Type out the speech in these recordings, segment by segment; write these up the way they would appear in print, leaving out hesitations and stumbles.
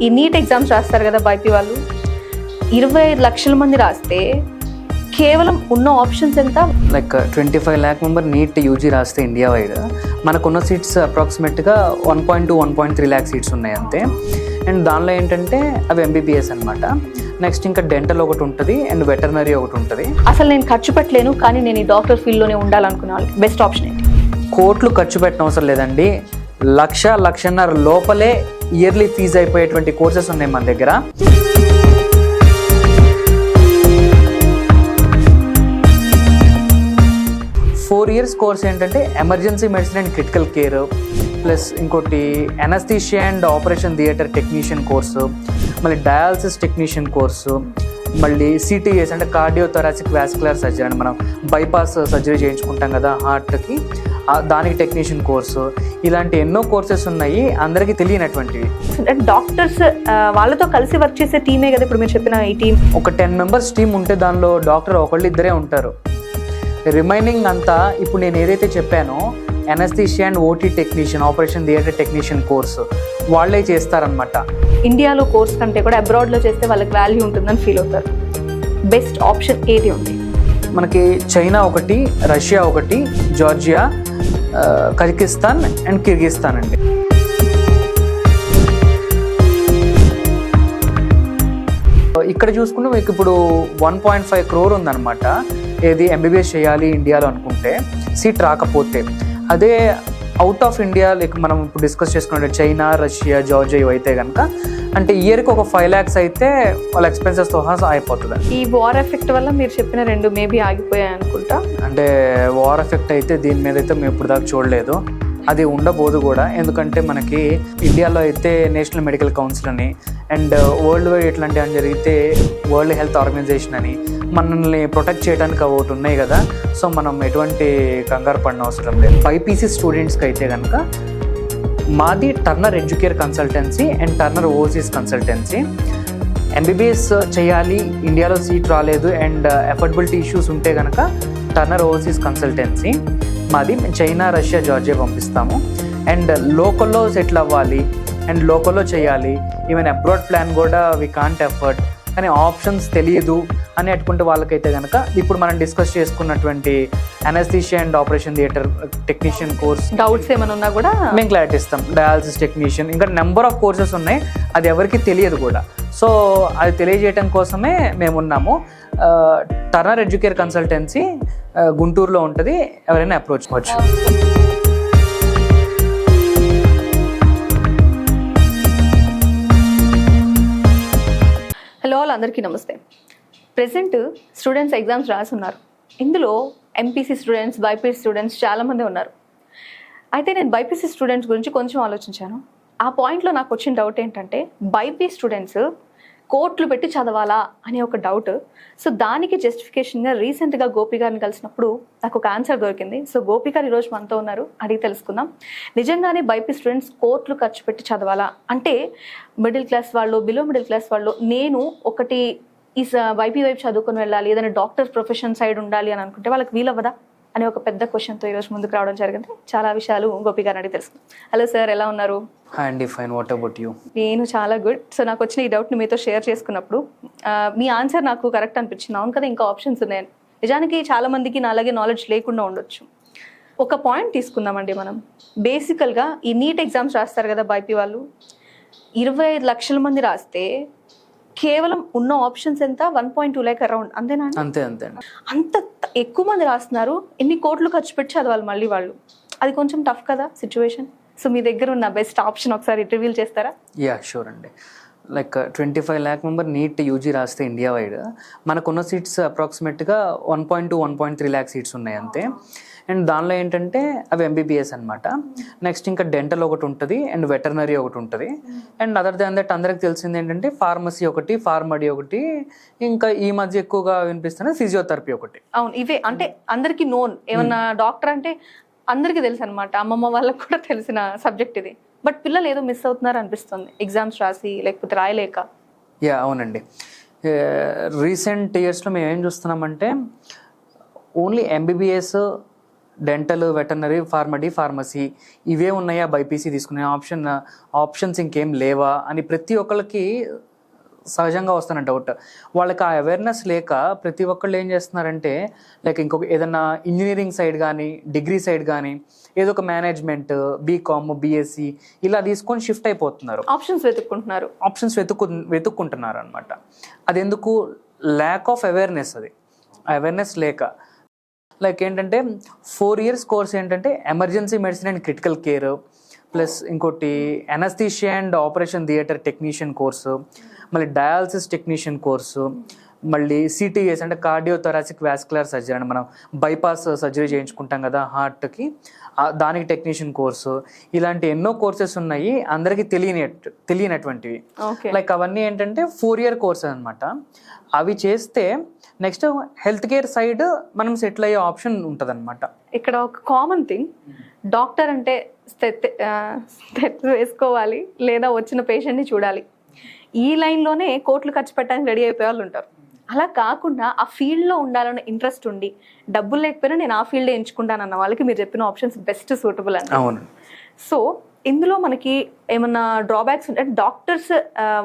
ఈ NEET exams రాస్తారు కదా బైపీ వాళ్ళు, 25 లక్షల మంది రాస్తే కేవలం ఉన్న ఆప్షన్స్ ఎంత? Like 25 lakh member NEET UG రాస్తే ఇండియా వైడ్ మనకున్న సీట్స్ అప్రాక్సిమేట్గా 1.2-1.3 lakh సీట్స్ ఉన్నాయి అంతే. అండ్ దానిలో ఏంటంటే అవి ఎంబీబీఎస్ అనమాట. నెక్స్ట్ ఇంకా డెంటల్ ఒకటి ఉంటుంది అండ్ వెటర్నరీ ఒకటి ఉంటుంది. అసలు నేను ఖర్చు పెట్టలేను కానీ నేను ఈ డాక్టర్ ఫీల్డ్లోనే ఉండాలనుకున్న వాళ్ళకి బెస్ట్ ఆప్షన్ ఏంటి? కోట్లు ఖర్చు పెట్టిన అవసరం లేదండి. 1-1.5 లోపలే ఇయర్లీ ఫీజు అయిపోయేటువంటి కోర్సెస్ ఉన్నాయి మన దగ్గర. ఫోర్ ఇయర్స్ కోర్స్ ఏంటంటే emergency medicine and critical care, plus ఇంకోటి anaesthesia and operation theatre technician course, మళ్ళీ డయాలసిస్ టెక్నీషియన్ కోర్సు, మళ్ళీ సిటీఎస్ అంటే కార్డియోథొరాసిక్ వాస్కులర్ సర్జరీ అని మనం బైపాస్ సర్జరీ చేయించుకుంటాం కదా హార్ట్కి, దానికి టెక్నీషియన్ కోర్సు, ఇలాంటి ఎన్నో కోర్సెస్ ఉన్నాయి అందరికీ తెలియనటువంటివి. డాక్టర్స్ వాళ్ళతో కలిసి వర్క్ చేసే టీమే కదా ఇప్పుడు మీరు చెప్పిన ఈ టీం? ఒక 10 members టీం ఉంటే దానిలో డాక్టర్ ఒకళ్ళు ఇద్దరే ఉంటారు. రిమైనింగ్ అంతా ఇప్పుడు నేను ఏదైతే చెప్పానో anaesthesia and OT technician, operation theatre technician course వాళ్ళే చేస్తారనమాట. ఇండియాలో కోర్స్ కంటే కూడా అబ్రాడ్లో చేస్తే వాళ్ళకి వాల్యూ ఉంటుందని ఫీల్ అవుతారు. బెస్ట్ ఆప్షన్ ఏది ఉంది? మనకి చైనా ఒకటి, రష్యా ఒకటి, జార్జియా, కజకిస్తాన్ అండ్ కిర్గిస్తాన్ అండి. ఇక్కడ చూసుకుంటే మీకు ఇప్పుడు 1.5 crore ఉందన్నమాట. ఏది ఎంబీబీఎస్ చేయాలి ఇండియాలో అనుకుంటే సీట్ రాకపోతే. అదే అవుట్ ఆఫ్ ఇండియా లైక్ మనం ఇప్పుడు డిస్కస్ చేసుకున్నట్టు చైనా, రష్యా, జార్జియా ఇవైతే కనుక అంటే ఇయర్కి ఒక 5 lakhs అయితే వాళ్ళ ఎక్స్పెన్సెస్తో అయిపోతుంది. ఈ వార్ ఎఫెక్ట్ వల్ల మీరు చెప్పిన 2 మేబీ ఆగిపోయాయి అనుకుంటా. అంటే వార్ ఎఫెక్ట్ అయితే దీని మీద అయితే మేము ఇప్పుడు దాకా చూడలేదు, అది ఉండబోదు కూడా. ఎందుకంటే మనకి ఇండియాలో అయితే నేషనల్ మెడికల్ కౌన్సిల్ అని అండ్ వరల్డ్ వైడ్ ఇట్లాంటివి అని జరిగితే వరల్డ్ హెల్త్ ఆర్గనైజేషన్ అని మనల్ని ప్రొటెక్ట్ చేయడానికి ఒకటి ఉన్నాయి కదా. సో మనం ఎటువంటి కంగారు పడిన అవసరం లేదు. బైపీసీ స్టూడెంట్స్కి అయితే కనుక మాది Turner educare consultancy and Turner overseas consultancy. MBBS చేయాలి ఇండియాలో సీట్ రాలేదు అండ్ అఫోర్డబిలిటీ ఇష్యూస్ ఉంటే కనుక టర్నర్ ఓవర్సీస్ కన్సల్టెన్సీ మాది. చైనా, రష్యా, జార్జియా పంపిస్తాము. అండ్ లోకల్లో సెటిల్ అవ్వాలి అండ్ లోకల్లో చేయాలి, ఈవెన్ అబ్రాడ్ ప్లాన్ కూడా వీ కాంట్ ఎఫర్ట్ కానీ ఆప్షన్స్ తెలియదు అని అట్టుకుంటే వాళ్ళకైతే కనుక ఇప్పుడు మనం డిస్కస్ చేసుకున్నటువంటి anaesthesia and operation theatre technician course doubts ఏమైనా ఉన్నా కూడా మేము క్లారిటీ ఇస్తాం. డయాలసిస్ టెక్నీషియన్ ఇంకా నెంబర్ ఆఫ్ కోర్సెస్ ఉన్నాయి, అది ఎవరికి తెలియదు కూడా. సో అది తెలియజేయడం కోసమే మేము ఉన్నాము. టర్నర్ ఎడ్యుకేర్ కన్సల్టెన్సీ గుంటూరులో ఉంటుంది, ఎవరైనా అప్రోచ్ అవ్వచ్చు. హలో అందరికీ నమస్తే. ప్రెసెంట్ స్టూడెంట్స్ ఎగ్జామ్స్ రాస్తున్నారు. ఇందులో ఎంపీసీ స్టూడెంట్స్, బైపీసీ స్టూడెంట్స్ చాలామంది ఉన్నారు. అయితే నేను బైపీసీ స్టూడెంట్స్ గురించి కొంచెం ఆలోచించాను. ఆ పాయింట్లో నాకు వచ్చిన డౌట్ ఏంటంటే బైపీసీ స్టూడెంట్స్ కోట్లు పెట్టి చదవాలా అనే ఒక డౌట్. సో దానికి జస్టిఫికేషన్గా రీసెంట్గా గోపి గారిని కలిసినప్పుడు నాకు ఒక ఆన్సర్ దొరికింది. సో గోపి గారు ఈరోజు మనతో ఉన్నారు, అడిగి తెలుసుకుందాం. నిజంగానే బైపీ స్టూడెంట్స్ కోట్లు ఖర్చు పెట్టి చదవాలా? అంటే మిడిల్ క్లాస్ వాళ్ళు, బిలో మిడిల్ క్లాస్ వాళ్ళు నేను ఒకటి ఈ బైపీ వైపు చదువుకొని వెళ్ళాలి, ఏదైనా డాక్టర్ ప్రొఫెషన్ సైడ్ ఉండాలి అని అనుకుంటే వాళ్ళకి వీలవ్వదా అనే ఒక పెద్ద క్వశ్చన్తో ఈరోజు ముందుకు రావడం జరిగింది. చాలా విషయాలు గోపి గారిని అడిగి తెలుసుకుందాం. హలో సార్, ఎలా ఉన్నారు? హాయ్ అండి, ఫైన్. What about you? నేను చాలా గుడ్. సో నాకు వచ్చిన ఈ డౌట్ని మీతో షేర్ చేసుకున్నప్పుడు మీ ఆన్సర్ నాకు కరెక్ట్ అనిపించింది. అవును కదా, ఇంకా ఆప్షన్స్ ఉన్నాయని. నిజానికి చాలా మందికి నా అలాగే నాలెడ్జ్ లేకుండా ఉండొచ్చు. ఒక పాయింట్ తీసుకుందామండి మనం. బేసికల్గా ఈ నీట్ ఎగ్జామ్స్ రాస్తారు కదా బైపీ వాళ్ళు, 25 లక్షల మంది రాస్తే కేవలం ఉన్న ఆప్షన్స్ ఎంత? 1.2 lakh అరౌండ్, అంతేనా? అంతే అంతే. అంత ఎక్కువ మంది రాస్తున్నారు, ఎన్ని కోట్లు ఖర్చు పెట్టి చదవాలి మళ్ళీ వాళ్ళు. అది కొంచెం టఫ్ కదా సిచ్యువేషన్. సో మీ దగ్గర ఉన్న బెస్ట్ ఆప్షన్ ఒకసారి రివీల్ చేస్తారా? యా, షూర్ అండి. Like 25 lakh member NEET UG రాస్తే ఇండియా వైడ్ మనకున్న సీట్స్ అప్రాక్సిమేట్గా 1.2-1.3 lakh సీట్స్ ఉన్నాయి అంతే. అండ్ దానిలో ఏంటంటే అవి ఎంబీబీఎస్ అనమాట. నెక్స్ట్ ఇంకా డెంటల్ ఒకటి ఉంటుంది అండ్ వెటర్నరీ ఒకటి ఉంటుంది. అండ్ అదర్ దాన్ దట్ అందరికి తెలిసింది ఏంటంటే ఫార్మసీ ఒకటి, ఫార్మడీ ఒకటి, ఇంకా ఈ మధ్య ఎక్కువగా వినిపిస్తున్న ఫిజియోథెరపీ ఒకటి. అవును, ఇవే అంటే అందరికి నోన్. ఏమన్నా డాక్టర్ అంటే అందరికీ తెలుసు అనమాట, అమ్మమ్మ వాళ్ళకి కూడా తెలిసిన సబ్జెక్ట్ ఇది. బట్ పిల్లలు ఏదో మిస్ అవుతున్నారు అనిపిస్తుంది ఎగ్జామ్స్ రాసి, లేకపోతే రాయలేక. యా, అవునండి. రీసెంట్ ఇయర్స్లో మేము ఏం చూస్తున్నామంటే only MBBS dental, veterinary, pharmacy ఇవే ఉన్నాయా బైపీసీ తీసుకునే ఆప్షన్స్ ఇంకేం లేవా అని ప్రతి ఒక్కరికి సహజంగా వస్తున్న డౌట్. వాళ్ళకి ఆ అవేర్నెస్ లేక ప్రతి ఒక్కళ్ళు ఏం చేస్తున్నారంటే లైక్ ఇంకొక ఏదన్నా ఇంజనీరింగ్ సైడ్ కానీ డిగ్రీ సైడ్ కానీ ఏదో ఒక మేనేజ్మెంట్, బీకామ్, బీఎస్సీ ఇలా తీసుకొని షిఫ్ట్ అయిపోతున్నారు. ఆప్షన్స్ వెతుక్కుంటున్నారు అనమాట. అది ఎందుకు? Lack of awareness. అది అవేర్నెస్ లేక. లైక్ ఏంటంటే 4 years కోర్స్ ఏంటంటే emergency medicine and critical care, plus ఇంకోటి anaesthesia and operation theatre technician course, మళ్ళీ డయాలసిస్ టెక్నీషియన్ కోర్సు, మళ్ళీ సిటీఎస్ అంటే కార్డియో థొరాసిక్ వాస్కులర్ సర్జరీ అని మనం బైపాస్ సర్జరీ చేయించుకుంటాం కదా హార్ట్కి, దానికి టెక్నీషియన్ కోర్సు. ఇలాంటి ఎన్నో కోర్సెస్ ఉన్నాయి అందరికీ తెలియనటువంటివి. లైక్ అవన్నీ ఏంటంటే 4 year కోర్సెస్ అనమాట. అవి చేస్తే నెక్స్ట్ హెల్త్ కేర్ సైడ్ మనం సెటిల్ అయ్యే ఆప్షన్ ఉంటుంది అనమాట. ఇక్కడ ఒక కామన్ థింగ్, డాక్టర్ అంటే వేసుకోవాలి లేదా వచ్చిన పేషెంట్ని చూడాలి, ఈ లైన్లోనే కోట్లు ఖర్చు పెట్టడానికి రెడీ అయిపోయే వాళ్ళు ఉంటారు. అలా కాకుండా ఆ ఫీల్డ్లో ఉండాలన్న ఇంట్రెస్ట్ ఉండి డబ్బులు లేకపోయినా నేను ఆ ఫీల్డే ఎంచుకుంటానన్న వాళ్ళకి మీరు చెప్పిన ఆప్షన్స్ బెస్ట్ సూటబుల్ అండి. అవును. సో ఇందులో మనకి ఏమన్నా డ్రాబ్యాక్స్ ఉంటాయి? డాక్టర్స్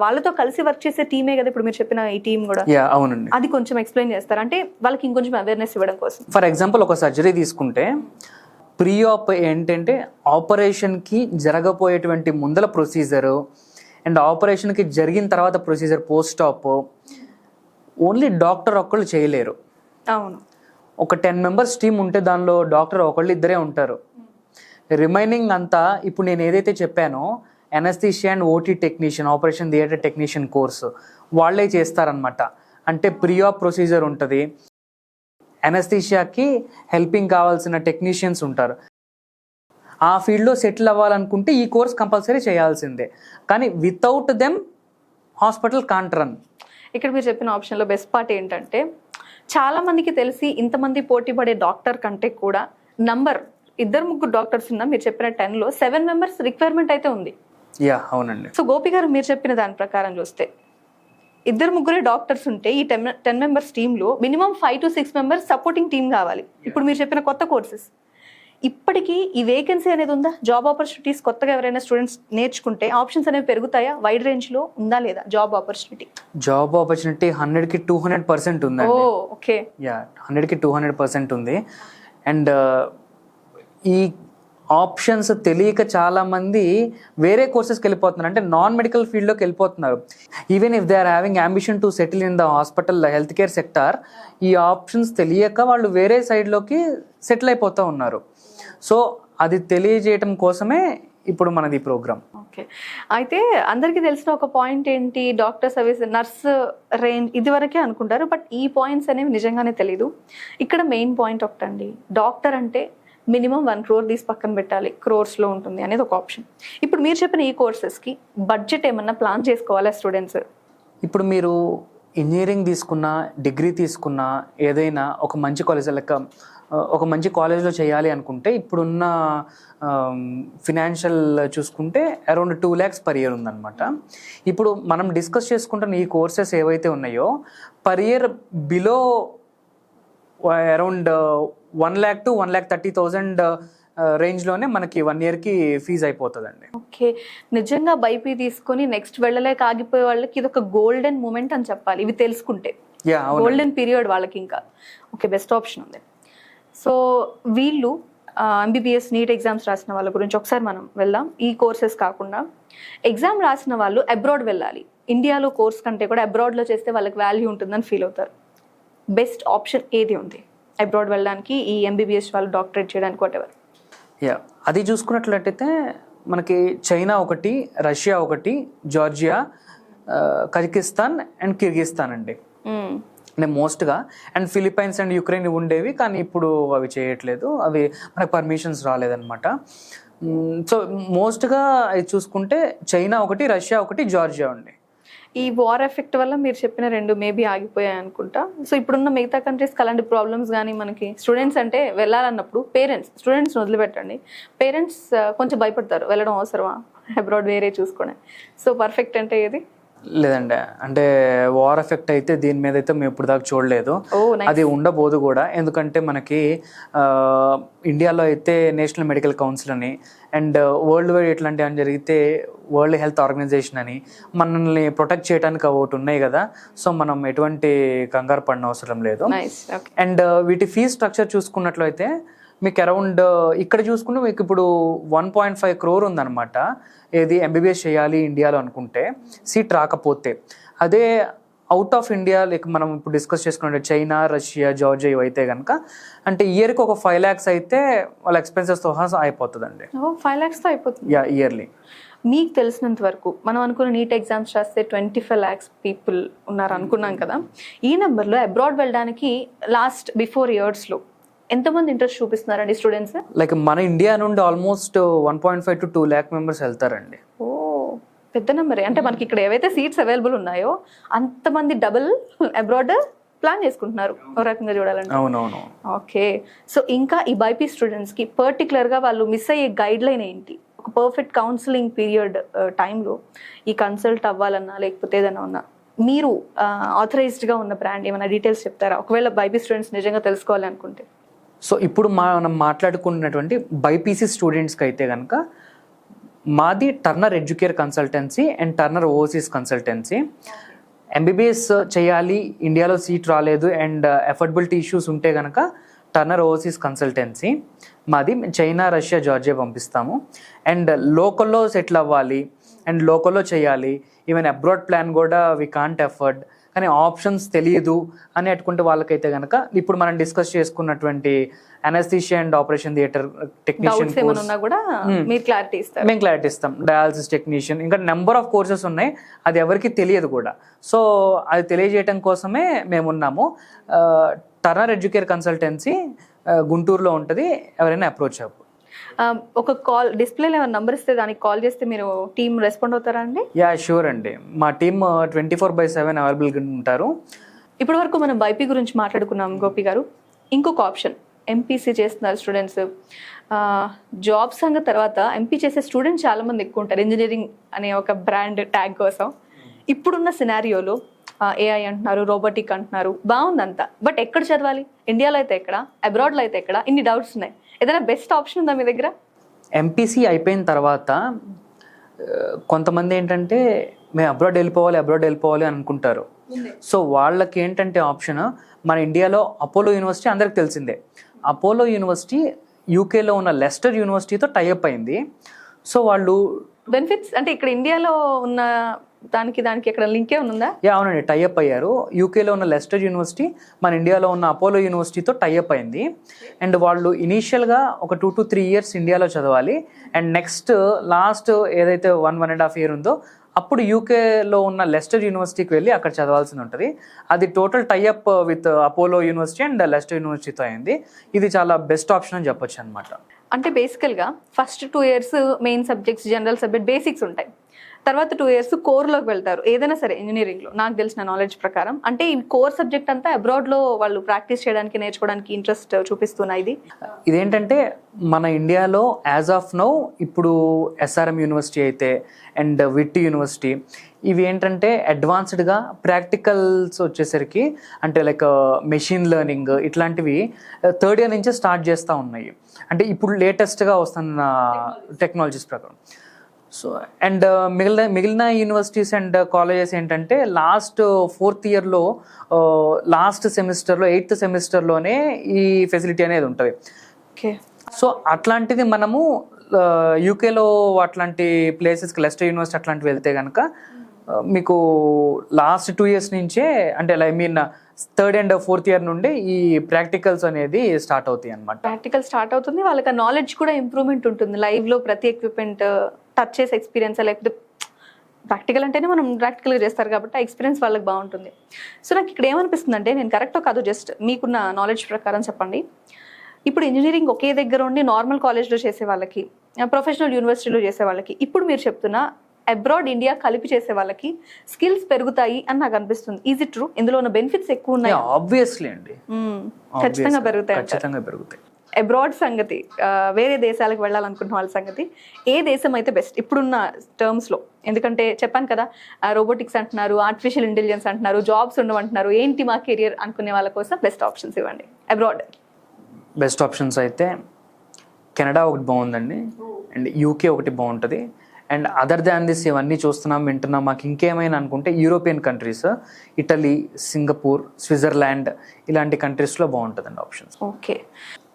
వాళ్ళతో కలిసి వర్క్ చేసే టీమే కదా ఇప్పుడు మీరు చెప్పిన ఈ టీం కూడా. అవునండి. అది కొంచెం ఎక్స్ప్లెయిన్ చేస్తారు అంటే వాళ్ళకి ఇంకొంచెం అవేర్నెస్ ఇవ్వడం కోసం. ఫర్ ఎగ్జాంపుల్ ఒక సర్జరీ తీసుకుంటే ప్రీ ఆప్ ఏంటంటే ఆపరేషన్కి జరగబోయేటువంటి ముందల ప్రొసీజరు అండ్ ఆపరేషన్కి జరిగిన తర్వాత ప్రొసీజర్ పోస్ట్ ఆప్ ఓన్లీ డాక్టర్ ఒక్కళ్ళు చేయలేరు. అవును. ఒక 10 members టీం ఉంటే దానిలో డాక్టర్ ఒకళ్ళు ఇద్దరే ఉంటారు. రిమైనింగ్ అంతా ఇప్పుడు నేను ఏదైతే చెప్పానో anaesthesia and OT technician, operation theatre technician course వాళ్ళే చేస్తారనమాట. అంటే ప్రీ ఆప్ ప్రొసీజర్ ఉంటుంది, అనస్థీషియాకి హెల్పింగ్ కావాల్సిన టెక్నీషియన్స్ ఉంటారు. ఆ ఫీల్డ్లో సెటిల్ అవ్వాలనుకుంటే ఈ కోర్స్ కంపల్సరీ చేయాల్సిందే. కానీ without them hospital can't run. ఇక్కడ మీరు చెప్పిన ఆప్షన్లో బెస్ట్ పార్ట్ ఏంటంటే చాలా మందికి తెలిసి ఇంతమంది పోటీ పడే డాక్టర్ కంటే కూడా నంబర్ 2-3 డాక్టర్స్ ఉన్నా మీరు చెప్పిన 10లో 7 members రిక్వైర్మెంట్ అయితే ఉంది. అవునండి. సో గోపి గారు మీరు చెప్పిన దాని ప్రకారం చూస్తే 2-3 డాక్టర్స్ ఉంటే ఈ 10 members టీంలో minimum 5 to 6 members supporting team కావాలి. ఇప్పుడు మీరు చెప్పిన కొత్త కోర్సెస్ ఇప్పటికీ ఈ వేకెన్సీ అనేది ఉందా? జాబ్ ఆపర్చునిటీస్ కొత్తగా ఎవరైనా స్టూడెంట్స్ నేర్చుకుంటే ఆప్షన్స్ అనేవి పెరుగుతాయా? వైడ్ రేంజ్ లో ఉందా లేదా జాబ్ ఆపర్చునిటీ? జాబ్ ఆపర్చునిటీ 100కి 200% ఉంది. ఓకే. 100కి 200% ఉంది. అండ్ ఈ ఆప్షన్స్ తెలియక చాలా మంది వేరే కోర్సెస్కి వెళ్ళిపోతున్నారు, అంటే నాన్ మెడికల్ ఫీల్డ్లోకి వెళ్ళిపోతున్నారు. Even if they are having ambition to settle in the hospital health care sector, ఈ ఆప్షన్స్ తెలియక వాళ్ళు వేరే సైడ్లోకి సెటిల్ అయిపోతూ ఉన్నారు. సో అది తెలియజేయటం కోసమే ఇప్పుడు మనది ప్రోగ్రామ్. ఓకే. అయితే అందరికీ తెలిసిన ఒక పాయింట్ ఏంటి, డాక్టర్ సర్వీస్ నర్స్ రేంజ్ ఇదివరకే అనుకుంటారు, బట్ ఈ పాయింట్స్ అనేవి నిజంగానే తెలీదు. ఇక్కడ మెయిన్ పాయింట్ ఒకటండి, డాక్టర్ అంటే మినిమం 1 crore తీసి పక్కన పెట్టాలి, క్రోర్స్లో ఉంటుంది అనేది ఒక ఆప్షన్. ఇప్పుడు మీరు చెప్పిన ఈ కోర్సెస్కి బడ్జెట్ ఏమన్నా ప్లాన్ చేసుకోవాలా స్టూడెంట్స్? ఇప్పుడు మీరు ఇంజనీరింగ్ తీసుకున్నా, డిగ్రీ తీసుకున్నా, ఏదైనా ఒక మంచి కాలేజ్ లెక్క ఒక మంచి కాలేజ్లో చేయాలి అనుకుంటే ఇప్పుడున్న ఫినాన్షియల్ చూసుకుంటే అరౌండ్ 2 lakhs per year ఉందన్నమాట. ఇప్పుడు మనం డిస్కస్ చేసుకుంటున్న ఈ కోర్సెస్ ఏవైతే ఉన్నాయో per year below around 1 lakh to 1,30,000 రేంజ్లోనే మనకి 1 yearకి ఫీజు అయిపోతుందండి. ఓకే. నిజంగా బైపీ తీసుకొని నెక్స్ట్ వెళ్ళలేక ఆగిపోయే వాళ్ళకి ఇది ఒక గోల్డెన్ మూమెంట్ అని చెప్పాలి, ఇవి తెలుసుకుంటే. గోల్డెన్ పీరియడ్ వాళ్ళకి ఇంకా. ఓకే, బెస్ట్ ఆప్షన్ ఉంది. సో వీళ్ళు ఎంబీబీఎస్ నీట్ ఎగ్జామ్స్ రాసిన వాళ్ళ గురించి ఒకసారి మనం వెళ్దాం. ఈ కోర్సెస్ కాకుండా ఎగ్జామ్ రాసిన వాళ్ళు అబ్రాడ్ వెళ్ళాలి, ఇండియాలో కోర్స్ కంటే కూడా అబ్రాడ్లో చేస్తే వాళ్ళకి వాల్యూ ఉంటుందని ఫీల్ అవుతారు. బెస్ట్ ఆప్షన్ ఏది ఉంది అబ్రాడ్ వెళ్ళడానికి, ఈ ఎంబీబీఎస్ వాళ్ళు డాక్టరేట్ చేయడానికి, వాట్ ఎవర్? అది చూసుకున్నట్లయితే మనకి చైనా ఒకటి, రష్యా ఒకటి, జార్జియా, కజకిస్తాన్ అండ్ కిర్గిస్తాన్ అండి అంటే మోస్ట్గా. అండ్ ఫిలిప్పైన్స్ అండ్ యుక్రెయిన్ ఉండేవి, కానీ ఇప్పుడు అవి చేయట్లేదు, అవి మనకు పర్మిషన్స్ రాలేదన్నమాట. సో మోస్ట్గా అది చూసుకుంటే చైనా ఒకటి, రష్యా ఒకటి, జార్జియా అండి. ఈ వార్ ఎఫెక్ట్ వల్ల మీరు చెప్పిన 2 మేబీ ఆగిపోయాయి అనుకుంటా. సో ఇప్పుడున్న మిగతా కంట్రీస్కి అలాంటి ప్రాబ్లమ్స్ కానీ మనకి స్టూడెంట్స్ అంటే వెళ్ళాలన్నప్పుడు స్టూడెంట్స్ని వదిలిపెట్టండి, పేరెంట్స్ కొంచెం భయపడతారు, వెళ్ళడం అవసరమా అబ్రాడ్ వేరే చూసుకోండి. సో పర్ఫెక్ట్ అంటే ఏది? లేదండి, అంటే వార్ ఎఫెక్ట్ అయితే దీని మీద అయితే మేము ఇప్పుడు దాకా చూడలేదు. nice. అది ఉండబోదు కూడా, ఎందుకంటే మనకి ఇండియాలో అయితే నేషనల్ మెడికల్ కౌన్సిల్ అని అండ్ వరల్డ్ వైడ్ ఇట్లాంటివి అని జరిగితే వరల్డ్ హెల్త్ ఆర్గనైజేషన్ అని మనల్ని ప్రొటెక్ట్ చేయడానికి ఒకటి ఉన్నాయి కదా. సో మనం ఎటువంటి కంగారు పడిన అవసరం లేదు. Nice. Okay. అండ్ వీటి ఫీజ్ స్ట్రక్చర్ చూసుకున్నట్లయితే మీకు అరౌండ్ ఇక్కడ చూసుకుంటే మీకు ఇప్పుడు 1.5 crore ఉందన్నమాట. ఏది ఎంబీబీఎస్ చేయాలి ఇండియాలో అనుకుంటే సీట్ రాకపోతే. అదే అవుట్ ఆఫ్ ఇండియా లైక్ మనం ఇప్పుడు డిస్కస్ చేసుకున్నట్టు చైనా, రష్యా, జార్జియా ఇవైతే కనుక అంటే ఇయర్కి ఒక 5 lakhs అయితే వాళ్ళ ఎక్స్పెన్సెస్తో సహా అయిపోతుందండి. 5 lakhsతో అయిపోతుంది. Yeah, yearly. మీకు తెలిసినంత వరకు మనం అనుకున్న నీట్ ఎగ్జామ్స్ రాస్తే 25 lakhs పీపుల్ ఉన్నారు అనుకున్నాం కదా. ఈ నెంబర్లో అబ్రాడ్ వెళ్ళడానికి బిఫోర్ ఇయర్స్లో ఎంతమంది ఇంట్రెస్ట్ చూపిస్తున్నారండి స్టూడెంట్స్? లైక్ మన ఇండియా నుండి ఆల్మోస్ట్ 1.5 to 2 lakh members వెళ్తారండి. ఓ పెద్ద నెంబరే. అంటే మనకి ఇక్కడ ఏవైతే సీట్స్ అవైలబుల్ ఉన్నాయో అంతమంది డబుల్ అబ్రాడ్ ప్లాన్ చేసుకుంటున్నారు ఒక రకంగా చూడాలంటే. అవునవును. ఓకే. సో ఇంకా ఈ బైపీ స్టూడెంట్స్కి పర్టికులర్గా వాళ్ళు మిస్ అయ్యే గైడ్ లైన్ ఏంటి? ఒక పర్ఫెక్ట్ కౌన్సిలింగ్ పీరియడ్ టైంలో ఈ కన్సల్ట్ అవ్వాలన్నా లేకపోతే ఏదైనా ఉన్నా మీరు ఆథరైజ్డ్గా ఉన్న బ్రాండ్ ఏమైనా డీటెయిల్స్ చెప్తారా, ఒకవేళ బైపీ స్టూడెంట్స్ నిజంగా తెలుసుకోవాలి అనుకుంటే? సో ఇప్పుడు మనం మాట్లాడుకున్నటువంటి బైపీసీ స్టూడెంట్స్కి అయితే కనుక మాది Turner educare consultancy and Turner overseas consultancy. MBBS చేయాలి, ఇండియాలో సీట్ రాలేదు అండ్ అఫోర్డబిలిటీ ఇష్యూస్ ఉంటే కనుక టర్నర్ ఓవర్సీస్ కన్సల్టెన్సీ మాది. చైనా, రష్యా, జార్జియా పంపిస్తాము. అండ్ లోకల్లో సెటిల్ అవ్వాలి అండ్ లోకల్లో చేయాలి, ఈవెన్ అబ్రాడ్ ప్లాన్ కూడా వీ కాంట్ అఫోర్డ్ కానీ ఆప్షన్స్ తెలియదు అని అట్టుకుంటే వాళ్ళకైతే కనుక ఇప్పుడు మనం డిస్కస్ చేసుకున్నటువంటి anaesthesia and operation theatre technician మేము క్లారిటీ ఇస్తాం. డయాలసిస్ టెక్నీషియన్, ఇంకా నెంబర్ ఆఫ్ కోర్సెస్ ఉన్నాయి, అది ఎవరికి తెలియదు కూడా. సో అది తెలియజేయడం కోసమే మేము ఉన్నాము. టర్నర్ ఎడ్యుకేర్ కన్సల్టెన్సీ గుంటూరులో ఉంటుంది, ఎవరైనా అప్రోచ్ అవ్వు. ఒక కాల్ డిస్ప్లేలో ఏమైనా నంబర్ ఇస్తే దానికి కాల్ చేస్తే మీరు టీమ్ రెస్పాండ్ అవుతారా అండి? యా, షూర్ అండి. మా టీమ్ 24/7 అవైలబుల్గా ఉంటారు. ఇప్పటి వరకు మనం బైపీ గురించి మాట్లాడుకున్నాం గోపి గారు. ఇంకొక ఆప్షన్ ఎంపీసీ చేస్తున్నారు స్టూడెంట్స్. జాబ్ సంగతి తర్వాత ఎంపీ చేసే స్టూడెంట్స్ చాలా మంది ఎక్కువ ఉంటారు ఇంజనీరింగ్ అనే ఒక బ్రాండ్ ట్యాగ్ కోసం. ఇప్పుడున్న సినారియోలో ఏఐ అంటున్నారు, రోబోటిక్ అంటున్నారు, బాగుందంతా. బట్ ఎక్కడ చదవాలి? ఇండియాలో అయితే ఎక్కడ, అబ్రాడ్లో అయితే ఎక్కడ? ఇన్ని డౌట్స్ ఉన్నాయి. ఏదైనా బెస్ట్ ఆప్షన్ ఉందా మీ దగ్గర? ఎంపీసీ అయిపోయిన తర్వాత కొంతమంది ఏంటంటే మేము అబ్రాడ్ వెళ్ళిపోవాలి అని అనుకుంటారు. సో వాళ్ళకి ఏంటంటే ఆప్షన్ మన ఇండియాలో అపోలో యూనివర్సిటీ అందరికి తెలిసిందే. అపోలో యూనివర్సిటీ యూకేలో ఉన్న లెస్టర్ యూనివర్సిటీతో టైఅప్ అయింది. సో వాళ్ళు బెనిఫిట్స్ అంటే ఇక్కడ ఇండియాలో ఉన్న దానికి ఎక్కడ లింక్ ఏమైనా ఉందా? అవునండి, టైఅప్ అయ్యారు. యూకేలో ఉన్న లెస్టర్ యూనివర్సిటీ మన ఇండియాలో ఉన్న అపోలో యూనివర్సిటీతో టైఅప్ అయింది. అండ్ వాళ్ళు ఇనీషియల్గా ఒక 2 to 3 years ఇండియాలో చదవాలి అండ్ నెక్స్ట్ లాస్ట్ ఏదైతే 1.5 year ఉందో అప్పుడు యూకేలో ఉన్న లెస్టర్ యూనివర్సిటీకి వెళ్ళి అక్కడ చదవాల్సి ఉంటుంది. అది total tie up with Apollo university and Leicester యూనివర్సిటీతో అయింది. ఇది చాలా బెస్ట్ ఆప్షన్ అని చెప్పొచ్చు అనమాట. అంటే బేసికల్గా first 2 years main subjects, general subject, basics ఉంటాయి. తర్వాత 2 years కోర్లోకి వెళ్తారు ఏదైనా సరే ఇంజనీరింగ్లో, నాకు తెలిసిన నాలెడ్జ్ ప్రకారం. అంటే ఈ కోర్ సబ్జెక్ట్ అంతా అబ్రాడ్లో వాళ్ళు ప్రాక్టీస్ చేయడానికి, నేర్చుకోవడానికి ఇంట్రెస్ట్ చూపిస్తున్నాయి. ఇదేంటంటే మన ఇండియాలో యాజ్ ఆఫ్ నౌ ఇప్పుడు ఎస్ఆర్ఎం యూనివర్సిటీ అయితే అండ్ విట్ యూనివర్సిటీ ఇవి ఏంటంటే అడ్వాన్స్డ్గా ప్రాక్టికల్స్ వచ్చేసరికి అంటే లైక్ మెషిన్ లెర్నింగ్ ఇట్లాంటివి 3rd year నుంచే స్టార్ట్ చేస్తూ ఉన్నాయి. అంటే ఇప్పుడు లేటెస్ట్గా వస్తున్న టెక్నాలజీస్ ప్రకారం. సో అండ్ మిగిలిన యూనివర్సిటీస్ అండ్ కాలేజెస్ ఏంటంటే లాస్ట్ 4th yearలో లాస్ట్ సెమిస్టర్లో 8th సెమిస్టర్లోనే ఈ ఫెసిలిటీ అనేది ఉంటుంది. ఓకే. సో అట్లాంటిది మనము యూకేలో అట్లాంటి ప్లేసెస్కి లెస్టర్ యూనివర్సిటీ అట్లాంటివి వెళ్తే కనుక మీకు లాస్ట్ 2 years నుంచే అంటే I mean 3rd and 4th year నుండి ఈ ప్రాక్టికల్స్ అనేది స్టార్ట్ అవుతాయి అనమాట. ప్రాక్టికల్ స్టార్ట్ అవుతుంది, వాళ్ళకి ఆ నాలెడ్జ్ కూడా ఇంప్రూవ్మెంట్ ఉంటుంది. లైవ్లో ప్రతి ఎక్విప్మెంట్ టచ్ చేసే ఎక్స్పీరియన్స్, లేకపోతే ప్రాక్టికల్ అంటేనే మనం ప్రాక్టికల్గా చేస్తారు కాబట్టి ఆ ఎక్స్పీరియన్స్ వాళ్ళకి బాగుంటుంది. సో నాకు ఇక్కడ ఏమనిపిస్తుంది అంటే, నేను కరెక్టో కాదు జస్ట్ మీకున్న నాలెడ్జ్ ప్రకారం చెప్పండి. ఇప్పుడు ఇంజనీరింగ్ ఒకే దగ్గర ఉండి నార్మల్ కాలేజ్లో చేసే వాళ్ళకి, ప్రొఫెషనల్ యూనివర్సిటీలో చేసే వాళ్ళకి, ఇప్పుడు మీరు చెప్తున్న అబ్రాడ్ ఇండియా కలిపి చేసే వాళ్ళకి స్కిల్స్ పెరుగుతాయి అని నాకు అనిపిస్తుంది. Is it true? ఇందులో ఉన్న బెనిఫిట్స్ ఎక్కువ ఉన్నాయి? ఆబ్వియస్లీ అండి, ఖచ్చితంగా పెరుగుతాయి. ఖచ్చితంగా పెరుగుతాయి. అబ్రాడ్ సంగతి, వేరే దేశాలకు వెళ్ళాలనుకుంటున్న వాళ్ళ సంగతి, ఏ దేశం అయితే బెస్ట్ ఇప్పుడున్న టర్మ్స్లో? ఎందుకంటే చెప్పాను కదా, రోబోటిక్స్ అంటున్నారు, ఆర్టిఫిషియల్ ఇంటెలిజెన్స్ అంటున్నారు, జాబ్స్ ఉండవంటున్నారు, ఏంటి మా కెరియర్ అనుకునే వాళ్ళ కోసం బెస్ట్ ఆప్షన్స్ ఇవ్వండి అబ్రాడ్. బెస్ట్ ఆప్షన్స్ అయితే కెనడా ఒకటి బాగుందండి, అండ్ యూకే ఒకటి బాగుంటుంది. అండ్ అదర్ దాన్ దిస్ ఇవన్నీ చూస్తున్నాం వింటున్నాం, మాకు ఇంకేమైనా అనుకుంటే European countries, Italy, Singapore, Switzerland ఇలాంటి కంట్రీస్లో బాగుంటుందండి ఆప్షన్స్. ఓకే.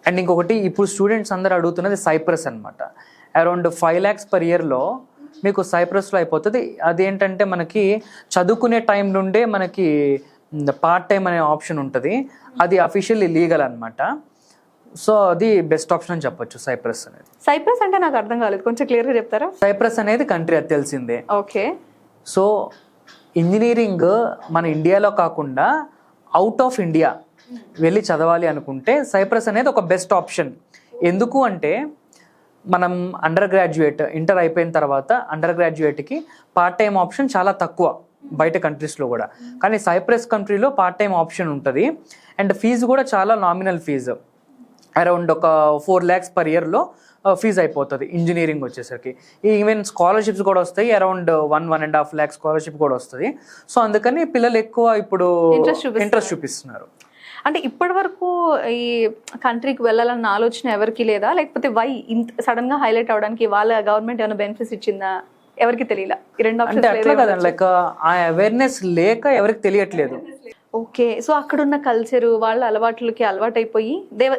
అండ్ ఇంకొకటి ఇప్పుడు స్టూడెంట్స్ అందరూ అడుగుతున్నది సైప్రస్ అనమాట. అరౌండ్ 5 lakhs per yearలో మీకు సైప్రస్లో అయిపోతుంది. అదేంటంటే మనకి చదువుకునే టైం నుండే మనకి పార్ట్ టైం అనే ఆప్షన్ ఉంటుంది, అది అఫీషియల్లీ లీగల్ అనమాట. సో అది బెస్ట్ ఆప్షన్ అని చెప్పొచ్చు సైప్రస్ అనేది. సైప్రస్ అంటే నాకు అర్థం కాలేదు, కొంచెం క్లియర్గా చెప్తారా? సైప్రస్ అనేది కంట్రీ, అది తెలిసిందే. ఓకే. సో ఇంజనీరింగ్ మన ఇండియాలో కాకుండా అవుట్ ఆఫ్ ఇండియా వెళ్ళి చదవాలి అనుకుంటే సైప్రస్ అనేది ఒక బెస్ట్ ఆప్షన్. ఎందుకు అంటే మనం అండర్ గ్రాడ్యుయేట్, ఇంటర్ అయిపోయిన తర్వాత అండర్ గ్రాడ్యుయేట్కి పార్ట్ టైం ఆప్షన్ చాలా తక్కువ బయట కంట్రీస్లో కూడా, కానీ సైప్రస్ కంట్రీలో పార్ట్ టైం ఆప్షన్ ఉంటుంది. అండ్ ఫీజు కూడా చాలా నామినల్ ఫీజు, అరౌండ్ ఒక 4 lakhs per yearలో ఫీజు అయిపోతుంది ఇంజనీరింగ్ వచ్చేసరికి. ఈవెన్ స్కాలర్షిప్స్ కూడా వస్తాయి, అరౌండ్ 1.5 lakh స్కాలర్షిప్ కూడా వస్తుంది. సో అందుకని పిల్లలు ఎక్కువ ఇప్పుడు ఇంట్రెస్ట్ చూపిస్తున్నారు. అంటే ఇప్పటి వరకు ఈ కంట్రీకి వెళ్ళాలన్న ఆలోచన ఎవరికి లేదా, లేకపోతే వై ఇంత సడన్ గా హైలైట్ అవడానికి వాళ్ళ గవర్నమెంట్ ఏమైనా బెనిఫిట్స్ ఇచ్చిందా, ఎవరికి తెలియలా? ఈ రెండు అంటే అట్లా కదండి, లైక్ ఆ అవేర్నెస్ లేక ఎవరికి తెలియట్లేదు. ఓకే. సో అక్కడ ఉన్న కల్చర్, వాళ్ళ అలవాట్లకి అలవాటైపోయి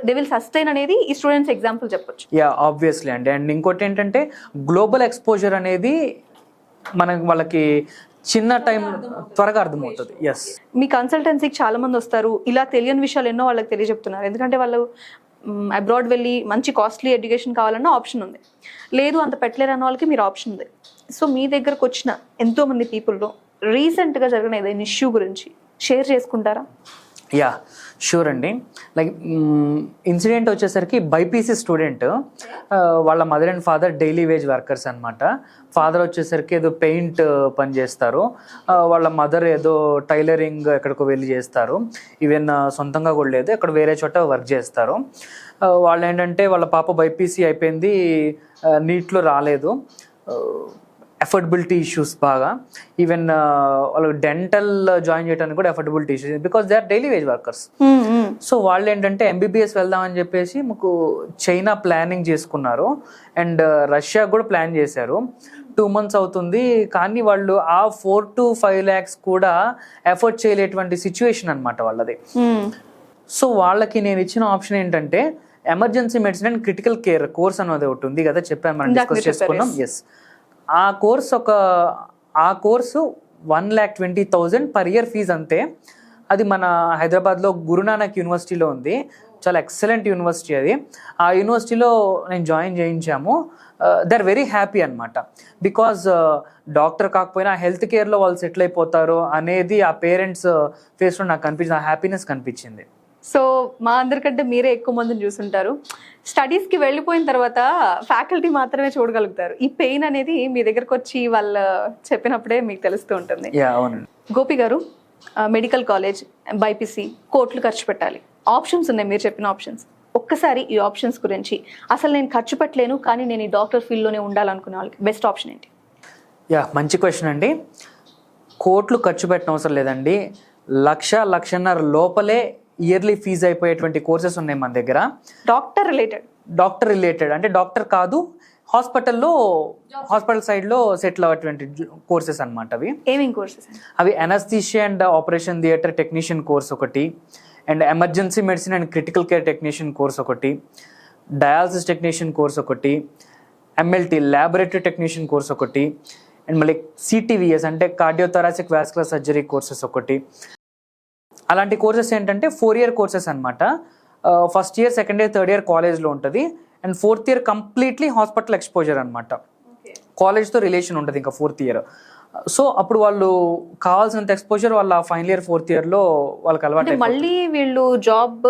దే విల్ సస్టైన్ అనేది ఈ స్టూడెంట్స్ ఎగ్జాంపుల్ చెప్పొచ్చు. యా ఆబ్వియస్లీ అండి. అండ్ ఇంకోటి ఏంటంటే గ్లోబల్ ఎక్స్పోజర్ అనేది మనకి వాళ్ళకి చిన్న టైం త్వరగా అర్థమవుతుంది. ఎస్, మీ కన్సల్టెన్సీకి చాలా మంది వస్తారు, ఇలా తెలియని విషయాలు ఎన్నో వాళ్ళకి తెలియజెప్తున్నారు. ఎందుకంటే వాళ్ళు అబ్రాడ్ వెళ్ళి మంచి కాస్ట్లీ ఎడ్యుకేషన్ కావాలన్న ఆప్షన్ ఉంది, లేదు అంత పెట్టలేరు అన్న వాళ్ళకి మీరు ఆప్షన్ ఉంది. సో మీ దగ్గరకు వచ్చిన ఎంతోమంది పీపుల్లో రీసెంట్గా జరిగిన ఏదైనా ఇష్యూ గురించి షేర్ చేసుకుంటారా? యా షూర్ అండి. లైక్ ఇన్సిడెంట్ వచ్చేసరికి బైపీసీ స్టూడెంట్, వాళ్ళ mother and father daily wage workers అనమాట. ఫాదర్ వచ్చేసరికి ఏదో పెయింట్ పని చేస్తారు, వాళ్ళ మదర్ ఏదో టైలరింగ్ ఎక్కడికో వెళ్ళి చేస్తారు, ఈవెన్ సొంతంగా కూడా లేదు, ఎక్కడ వేరే చోట వర్క్ చేస్తారు. వాళ్ళు ఏంటంటే వాళ్ళ పాప బైపీసీ అయిపోయింది, నీట్లో రాలేదు, అఫోర్డబిలిటీ ఇష్యూస్ బాగా, ఈవెన్ వాళ్ళు డెంటల్ జాయిన్ చేయడానికి కూడా affordability issues, because they are daily wage workers. So వాళ్ళు ఏంటంటే ఎంబీబీఎస్ వెళ్దామని చెప్పేసి మాకు చైనా ప్లానింగ్ చేసుకున్నారు, అండ్ రష్యా కూడా ప్లాన్ చేశారు. 2 months అవుతుంది, కానీ వాళ్ళు ఆ 4 to 5 lakhs కూడా ఎఫర్ట్ చేయలేటువంటి సిచ్యువేషన్ అనమాట వాళ్ళది. సో వాళ్ళకి నేను ఇచ్చిన ఆప్షన్ ఏంటంటే emergency medicine and critical care course అనేది ఒకటి ఉంది కదా, చెప్పాను మనం డిస్కస్ చేసుకున్నాం. ఎస్, ఆ కోర్సు 1,20,000 per year ఫీజు అంతే. అది మన హైదరాబాద్లో గురునానక్ యూనివర్సిటీలో ఉంది, చాలా ఎక్సలెంట్ యూనివర్సిటీ అది. ఆ యూనివర్సిటీలో నేను జాయిన్ చేయించాము. దే ఆర్ వెరీ హ్యాపీ అనమాట, బికాజ్ డాక్టర్ కాకపోయినా హెల్త్ కేర్లో వాళ్ళు సెటిల్ అయిపోతారు అనేది ఆ పేరెంట్స్ ఫేస్లో నాకు కనిపించింది, ఆ హ్యాపీనెస్ కనిపించింది. సో మా అందరికంటే మీరే ఎక్కువ మందిని చూసుంటారు. స్టడీస్కి వెళ్ళిపోయిన తర్వాత ఫ్యాకల్టీ మాత్రమే చూడగలుగుతారు. ఈ పెయిన్ అనేది మీ దగ్గరకు వచ్చి వాళ్ళు చెప్పినప్పుడే మీకు తెలుస్తూ ఉంటుంది. అవునండి. గోపి గారు, మెడికల్ కాలేజ్, బైపీసీ, కోట్లు ఖర్చు పెట్టాలి, ఆప్షన్స్ ఉన్నాయి మీరు చెప్పిన ఆప్షన్స్. ఒక్కసారి ఈ ఆప్షన్స్ గురించి, అసలు నేను ఖర్చు పెట్టలేను కానీ నేను ఈ డాక్టర్ ఫీల్డ్లోనే ఉండాలనుకునే వాళ్ళకి బెస్ట్ ఆప్షన్ ఏంటి? మంచి క్వశ్చన్ అండి. కోట్లు ఖర్చు పెట్టిన అవసరం లేదండి, 1,00,000-1.5 లోపలే ఇయర్లీ ఫీజు అయిపోయేటువంటి కోర్సెస్ ఉన్నాయి మన దగ్గర. డాక్టర్ రిలేటెడ్ అంటే డాక్టర్ కాదు, హాస్పిటల్ సైడ్లో సెటిల్ అయ్యేటువంటి కోర్సెస్ అనమాట. అవి ఏమేం కోర్సెస్? అవి anaesthesia and operation theatre technician course ఒకటి, and emergency medicine and critical care technician course ఒకటి, డయాలసిస్ టెక్నీషియన్ కోర్స్ ఒకటి, ఎంఎల్టీ ల్యాబొరేటరీ టెక్నీషియన్ కోర్స్ ఒకటి, అండ్ మళ్ళీ సిటీవీఎస్ అంటే కార్డియోథొరాసిక్ వాస్కులర్ సర్జరీ కోర్సెస్ ఒకటి. అలాంటి కోర్సెస్ ఏంటంటే 4 year కోర్సెస్ అనమాట. First year, second year, third year కాలేజ్లో ఉంటుంది, and 4th year completely hospital exposure అనమాట. కాలేజ్తో రిలేషన్ ఉంటుంది ఇంకా 4th year. సో అప్పుడు వాళ్ళు కావాల్సినంత ఎక్స్పోజర్ వాళ్ళ ఫైనల్ ఇయర్ 4th yearలో వాళ్ళకి అలవాటు. మళ్ళీ వీళ్ళు జాబ్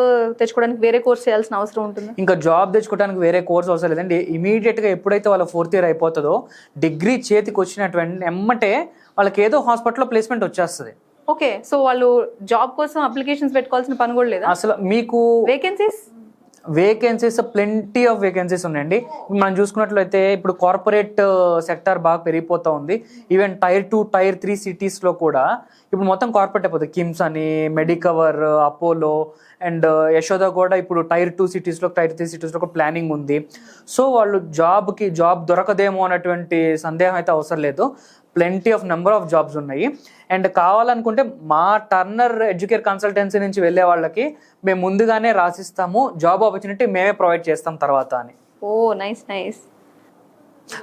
తెచ్చుకోవడానికి వేరే కోర్స్ చేయాల్సిన అవసరం ఉంటుంది? ఇంకా జాబ్ తెచ్చుకోవడానికి వేరే కోర్స్ అవసరం లేదండి. ఇమీడియట్గా ఎప్పుడైతే వాళ్ళ 4th year అయిపోతుందో, డిగ్రీ చేతికి వచ్చినటువంటి ఎమ్మటే వాళ్ళకి ఏదో హాస్పిటల్లో ప్లేస్మెంట్ వచ్చేస్తుంది. ఓకే. సో వాళ్ళు జాబ్ కోసం అప్లికేషన్స్ పెట్టుకోవాల్సిన పని కూడా లేదా? అసలు మీకు vacancies vacancies plenty of vacancies ఉన్నాయండి. మనం చూసుకున్నట్లయితే ఇప్పుడు కార్పొరేట్ సెక్టార్ బాగా పెరిగిపోతూ ఉంది. ఈవెన్ టైర్ 2, టైర్ 3 సిటీస్లో కూడా ఇప్పుడు మొత్తం కార్పొరేట్ అయిపోతుంది. కిమ్స్ అని, మెడికవర్, అపోలో అండ్ యశోద కూడా ఇప్పుడు టైర్ 2 సిటీస్లో, టైర్ 3 సిటీస్లో కూడా ప్లానింగ్ ఉంది. సో వాళ్ళు జాబ్ దొరకదేమో అన్నటువంటి సందేహం అయితే అవసరం లేదు. Plenty of number of jobs ఉన్నాయి. అండ్ కావాలనుకుంటే మా టర్నర్ ఎడ్యుకేర్ కన్సల్టెన్సీ నుంచి వెళ్ళే వాళ్ళకి మేము ముందుగానే రాసిస్తాము, జాబ్ ఆపర్చునిటీ మేమే ప్రొవైడ్ చేస్తాం తర్వాత అని. ఓ నైస్ నైస్.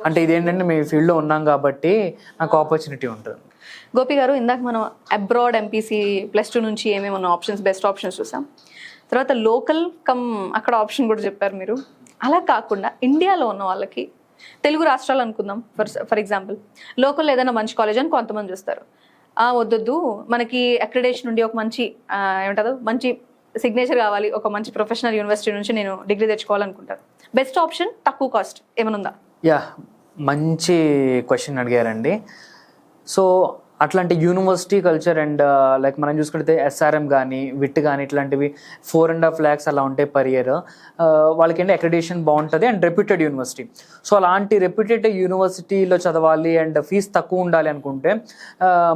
అంటే ఇదేంటంటే మేము ఫీల్డ్లో ఉన్నాం కాబట్టి నాకు ఆపర్చునిటీ ఉంటుంది. గోపి గారు, ఇందాక మనం అబ్రాడ్ ఎంపీసీ +2 నుంచి ఏమేమన్నా ఆప్షన్స్, బెస్ట్ ఆప్షన్స్ చూసాం. తర్వాత లోకల్ అక్కడ ఆప్షన్ కూడా చెప్పారు మీరు. అలా కాకుండా ఇండియాలో ఉన్న వాళ్ళకి, తెలుగు రాష్ట్రాలు అనుకుందాం ఫర్ ఎగ్జాంపుల్, లోకల్ ఏదైనా మంచి కాలేజ్ అని కొంతమంది చూస్తారు. వద్దొద్దు, మనకి అక్రిడేషన్ నుండి ఒక మంచి ఏమంటారు, మంచి సిగ్నేచర్ కావాలి, ఒక మంచి ప్రొఫెషనల్ యూనివర్సిటీ నుంచి నేను డిగ్రీ తెచ్చుకోవాలనుకుంటారు. బెస్ట్ ఆప్షన్ తక్కువ కాస్ట్ ఏమైనా ఉందా? యా, మంచి క్వశ్చన్ అడిగారండి. సో అట్లాంటి యూనివర్సిటీ కల్చర్ అండ్ లైక్ మనం చూసుకుంటే SRM కానీ, విట్ కానీ ఇట్లాంటివి 4.5 lakhs అలా ఉంటాయి పర్ ఇయర్. వాళ్ళకి ఏంటి అక్రిడేషన్ బాగుంటుంది అండ్ రెప్యూటెడ్ యూనివర్సిటీ. సో అలాంటి రెప్యూటెడ్ యూనివర్సిటీలో చదవాలి అండ్ ఫీజు తక్కువ ఉండాలి అనుకుంటే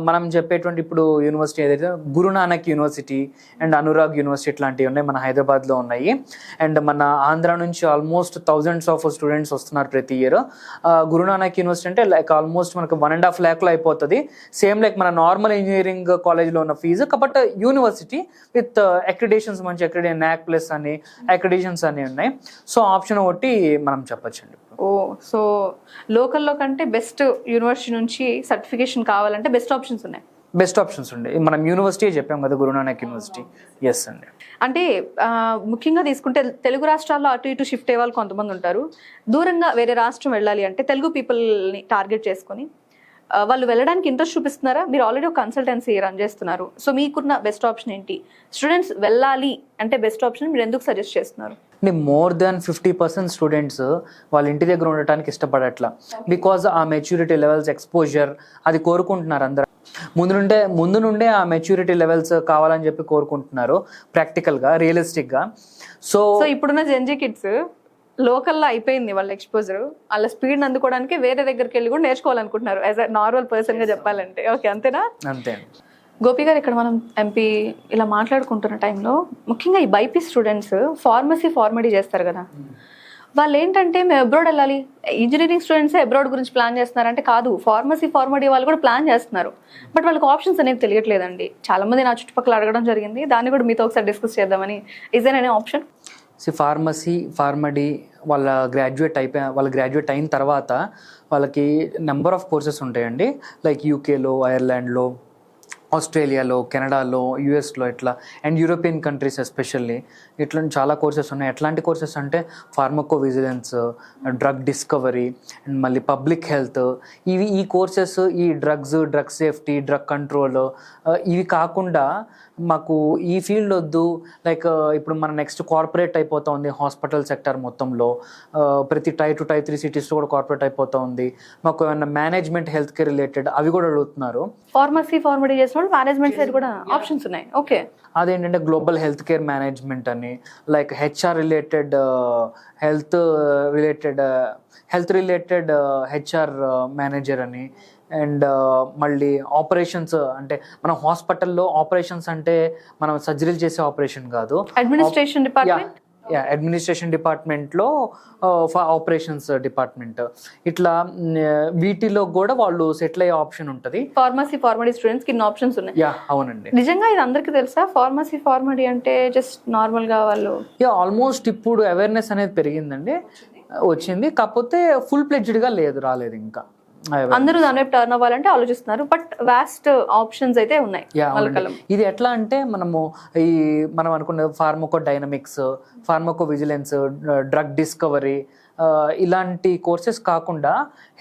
మనం చెప్పేటువంటి ఇప్పుడు యూనివర్సిటీ ఏదైతే Guru Nanak university and Anurag university ఇట్లాంటివి ఉన్నాయి, మన హైదరాబాద్లో ఉన్నాయి. అండ్ మన ఆంధ్ర నుంచి ఆల్మోస్ట్ thousands ఆఫ్ స్టూడెంట్స్ వస్తున్నారు ప్రతి ఇయర్. గురునానక్ యూనివర్సిటీ అంటే లైక్ ఆల్మోస్ట్ మనకు 1.5 lakh అయిపోతుంది. సేమ్ లైక్ మన నార్మల్ ఇంజనీరింగ్ కాలేజ్లో ఉన్న ఫీజు, కాబట్టి యూనివర్సిటీ విత్ అక్రిడేషన్స్, మంచి NAC+ అని అక్రిడేషన్స్ అని ఉన్నాయి. సో ఆప్షన్ ఒకటి మనం చెప్పచ్చండి. ఓ, సో లోకల్లో కంటే బెస్ట్ యూనివర్సిటీ నుంచి సర్టిఫికేషన్ కావాలంటే బెస్ట్ ఆప్షన్స్ ఉన్నాయి. బెస్ట్ ఆప్షన్స్ ఉండే మనం యూనివర్సిటీ చెప్పాం కదా, గురునానక్ యూనివర్సిటీ. ఎస్ అండి. అంటే ముఖ్యంగా తీసుకుంటే తెలుగు రాష్ట్రాల్లో అటు ఇటు షిఫ్ట్ అయ్యే వాళ్ళు కొంతమంది ఉంటారు. దూరంగా వేరే రాష్ట్రం వెళ్ళాలి అంటే తెలుగు పీపుల్ని టార్గెట్ చేసుకొని వాళ్ళు వెళ్ళడానికి ఇంట్రెస్ట్ చూపిస్తున్నారా? మీరు ఆల్రెడీ ఒక కన్సల్టెన్సీ రన్ చేస్తున్నారు. సో మీకున్న బెస్ట్ ఆప్షన్ ఏంటి? స్టూడెంట్స్ వెళ్ళాలి అంటే బెస్ట్ ఆప్షన్ మీరు ఎందుకు సజెస్ట్ చేస్తున్నారు? మోర్ దాన్ 50% స్టూడెంట్స్ వాళ్ళ ఇంటి దగ్గర ఉండటానికి ఇష్టపడట్లా. బికాజ్ ఆ మెచ్యూరిటీ లెవెల్స్, ఎక్స్పోజర్ అది కోరుకుంటున్నారు అందరూ. ముందు నుండే ఆ మెచ్యూరిటీ లెవెల్స్ కావాలని చెప్పి కోరుకుంటున్నారు, ప్రాక్టికల్గా, రియలిస్టిక్గా. సో ఇప్పుడున్న జెన్జీ కిడ్స్ లోకల్లో అయిపోయింది వాళ్ళ ఎక్స్పోజర్, వాళ్ళ స్పీడ్ అందుకోవడానికి వేరే దగ్గరికి వెళ్ళి కూడా నేర్చుకోవాలనుకుంటున్నారు యాజ్ అ నార్మల్ పర్సన్గా చెప్పాలంటే. ఓకే, అంతేనా? అంతే. గోపి గారు, ఇక్కడ మనం ఎంపీ ఇలా మాట్లాడుకుంటున్న టైంలో ముఖ్యంగా ఈ బైపీసీ స్టూడెంట్స్ ఫార్మడీ చేస్తారు కదా, వాళ్ళు ఏంటంటే మేము అబ్రాడ్ వెళ్ళాలి, ఇంజనీరింగ్ స్టూడెంట్స్ అబ్రాడ్ గురించి ప్లాన్ చేస్తున్నారంటే కాదు, ఫార్మడీ వాళ్ళు కూడా ప్లాన్ చేస్తున్నారు. బట్ వాళ్ళకి ఆప్షన్స్ అనేవి తెలియట్లేదండి. చాలా మంది నా చుట్టుపక్కల అడగడం జరిగింది, దాన్ని కూడా మీతో ఒకసారి డిస్కస్ చేద్దామని. Is there any option? PharmD వాళ్ళ గ్రాడ్యుయేట్ అయిన తర్వాత వాళ్ళకి నెంబర్ ఆఫ్ కోర్సెస్ ఉంటాయండి. లైక్ యూకేలో, ఐర్లాండ్లో, ఆస్ట్రేలియాలో, కెనడాలో, యూఎస్లో ఇట్లా, అండ్ యూరోపియన్ కంట్రీస్ ఎస్పెషల్లీ ఇట్లాంటి చాలా కోర్సెస్ ఉన్నాయి. ఎట్లాంటి కోర్సెస్ అంటే pharmaco vigilance, drug discovery and మళ్ళీ పబ్లిక్ హెల్త్. ఈ కోర్సెస్, ఈ డ్రగ్ సేఫ్టీ, డ్రగ్ కంట్రోల్, ఇవి కాకుండా మాకు ఈ ఫీల్డ్ వద్దు, లైక్ ఇప్పుడు మన నెక్స్ట్ కార్పొరేట్ అయిపోతూ ఉంది హాస్పిటల్ సెక్టర్ మొత్తంలో, ప్రతి టైర్ 2, టైర్ 3 సిటీస్లో కూడా కార్పొరేట్ అయిపోతూ ఉంది, మాకు ఏమన్నా మేనేజ్మెంట్, హెల్త్ కేర్ రిలేటెడ్ అవి కూడా అడుగుతున్నారు. ఫార్మడీ చేసిన వాళ్ళు మేనేజ్మెంట్ సైడ్ కూడా ఆప్షన్స్ ఉన్నాయి. ఓకే, అదేంటంటే గ్లోబల్ హెల్త్ కేర్ మేనేజ్మెంట్ అని, like HR related, health related HR manager అని, అండ్ మళ్ళీ ఆపరేషన్స్ అంటే మనం హాస్పిటల్లో ఆపరేషన్స్ అంటే మనం సర్జరీలు చేసే ఆపరేషన్ కాదు, అడ్మినిస్ట్రేషన్ డిపార్ట్మెంట్లో ఆపరేషన్స్ డిపార్ట్మెంట్, ఇట్లా వీటిలో కూడా వాళ్ళు సెటిల్ అయ్యే ఆప్షన్ ఉంటుంది. ఫార్మడీ స్టూడెంట్స్ కి ఇన్ని ఆప్షన్స్ ఉన్నాయి. యా, అవునండి. నిజంగా ఇది అందరికీ తెలుసా? ఫార్మడీ అంటే జస్ట్ నార్మల్ గా వాళ్ళు ఆల్మోస్ట్ ఇప్పుడు అవేర్నెస్ అనేది పెరిగిందండి, వచ్చింది. కాకపోతే ఫుల్ ప్లెడ్జ్డ్గా రాలేదు ఇంకా. అందరూ దాని వైపు టర్న్ అవ్వాలంటే ఆలోచిస్తున్నారు. బట్ వాస్ట్ ఆప్షన్స్ అయితే ఉన్నాయి. ఇది ఎట్లా అంటే మనం అనుకున్న pharmaco dynamics, pharmaco vigilance, drug discovery, ఇలాంటి కోర్సెస్ కాకుండా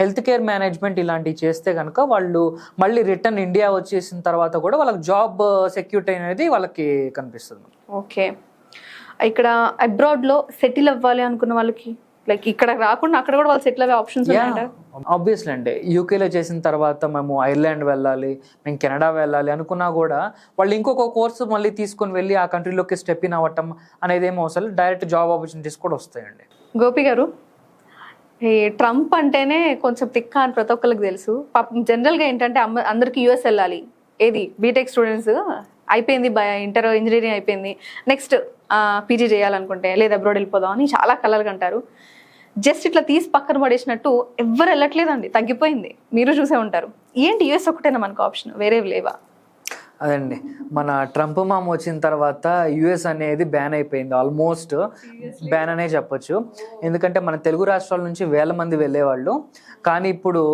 హెల్త్ కేర్ మేనేజ్మెంట్ ఇలాంటివి చేస్తే కనుక వాళ్ళు మళ్ళీ రిటర్న్ ఇండియా వచ్చేసిన తర్వాత కూడా వాళ్ళకి జాబ్ సెక్యూరిటీ అనేది వాళ్ళకి కనిపిస్తుంది. ఓకే, ఇక్కడ అబ్రాడ్లో సెటిల్ అవ్వాలి అనుకున్న వాళ్ళకి లైక్ ఇక్కడ రాకుండా అక్కడ కూడా వాళ్ళు సెటిల్ అయ్యే ఆప్షన్స్ ఉన్నాయంట. ఆబ్వియస్లీ అండి. యూకేలో చేసిన తర్వాత మేము ఐర్లాండ్ వెళ్ళాలి, మేము కెనడా వెళ్ళాలి అనుకున్నా కూడా వాళ్ళు ఇంకొక కోర్సు మళ్ళీ తీసుకొని వెళ్ళి ఆ కంట్రీలోకి స్టెప్ ఇన్ అవ్వటం అనేది ఏమో అసలు డైరెక్ట్ జాబ్ ఆపర్చునిటీస్ కూడా వస్తాయండి. గోపి గారు, ఈ ట్రంప్ అంటేనే కొంచెం తిక్క అని ప్రతి ఒక్కరికి తెలుసు. పాపం జనరల్గా ఏంటంటే అందరికి యూఎస్ వెళ్ళాలి, ఏది బీటెక్ స్టూడెంట్స్ అయిపోయింది, ఇంటర్ ఇంజనీరింగ్ అయిపోయింది, నెక్స్ట్ పీజీ చేయాలనుకుంటే లేదా అబ్రాడ్ వెళ్ళిపోదాం అని చాలా కలలుగా అంటారు. జస్ట్ ఇట్లా తీసి పక్కన పడేసినట్టు ఎవ్వరు వెళ్ళట్లేదండి, తగ్గిపోయింది. మీరు చూసే ఉంటారు. ఏంటి యూఎస్ ఒక్కటేనా మనకు ఆప్షన్, వేరే లేవా? అదండి, మన ట్రంప్ మామ వచ్చిన తర్వాత యుఎస్ అనేది బ్యాన్ అయిపోయింది, ఆల్మోస్ట్ బ్యాన్ అనే చెప్పొచ్చు. ఎందుకంటే మన తెలుగు రాష్ట్రాల నుంచి వేల మంది వెళ్ళేవాళ్ళు, కానీ ఇప్పుడు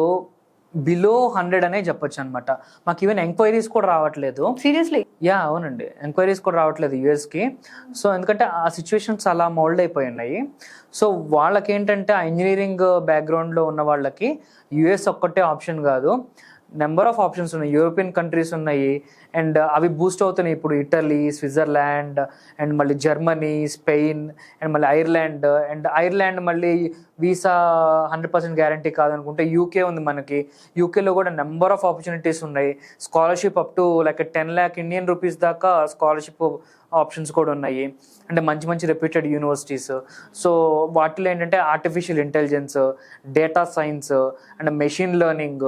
బిలో 100 అనే చెప్పొచ్చు అనమాట. మాకు ఈవెన్ ఎంక్వైరీస్ కూడా రావట్లేదు. సీరియస్లీ? యా, అవునండి, ఎంక్వైరీస్ కూడా రావట్లేదు యుఎస్కి. సో ఎందుకంటే ఆ సిచ్యువేషన్స్ అలా మోల్డ్ అయిపోయి ఉన్నాయి. సో వాళ్ళకి ఏంటంటే ఆ ఇంజనీరింగ్ బ్యాక్గ్రౌండ్లో ఉన్న వాళ్ళకి యుఎస్ ఒక్కటే ఆప్షన్ కాదు, నెంబర్ ఆఫ్ ఆప్షన్స్ ఉన్నాయి. యూరోపియన్ కంట్రీస్ ఉన్నాయి, అండ్ అవి బూస్ట్ అవుతున్నాయి ఇప్పుడు. ఇటలీ, స్విట్జర్లాండ్, అండ్ మళ్ళీ జర్మనీ, స్పెయిన్, అండ్ మళ్ళీ ఐర్లాండ్ మళ్ళీ వీసా 100% గ్యారంటీ కాదనుకుంటే యూకే ఉంది మనకి. యూకేలో కూడా నెంబర్ ఆఫ్ ఆపర్చునిటీస్ ఉన్నాయి. Scholarship up to like 10 lakh Indian rupees దాకా స్కాలర్షిప్ ఆప్షన్స్ కూడా ఉన్నాయి. అంటే మంచి మంచి రెప్యూటెడ్ యూనివర్సిటీస్. సో వాటిలో ఏంటంటే artificial intelligence, data science and machine learning,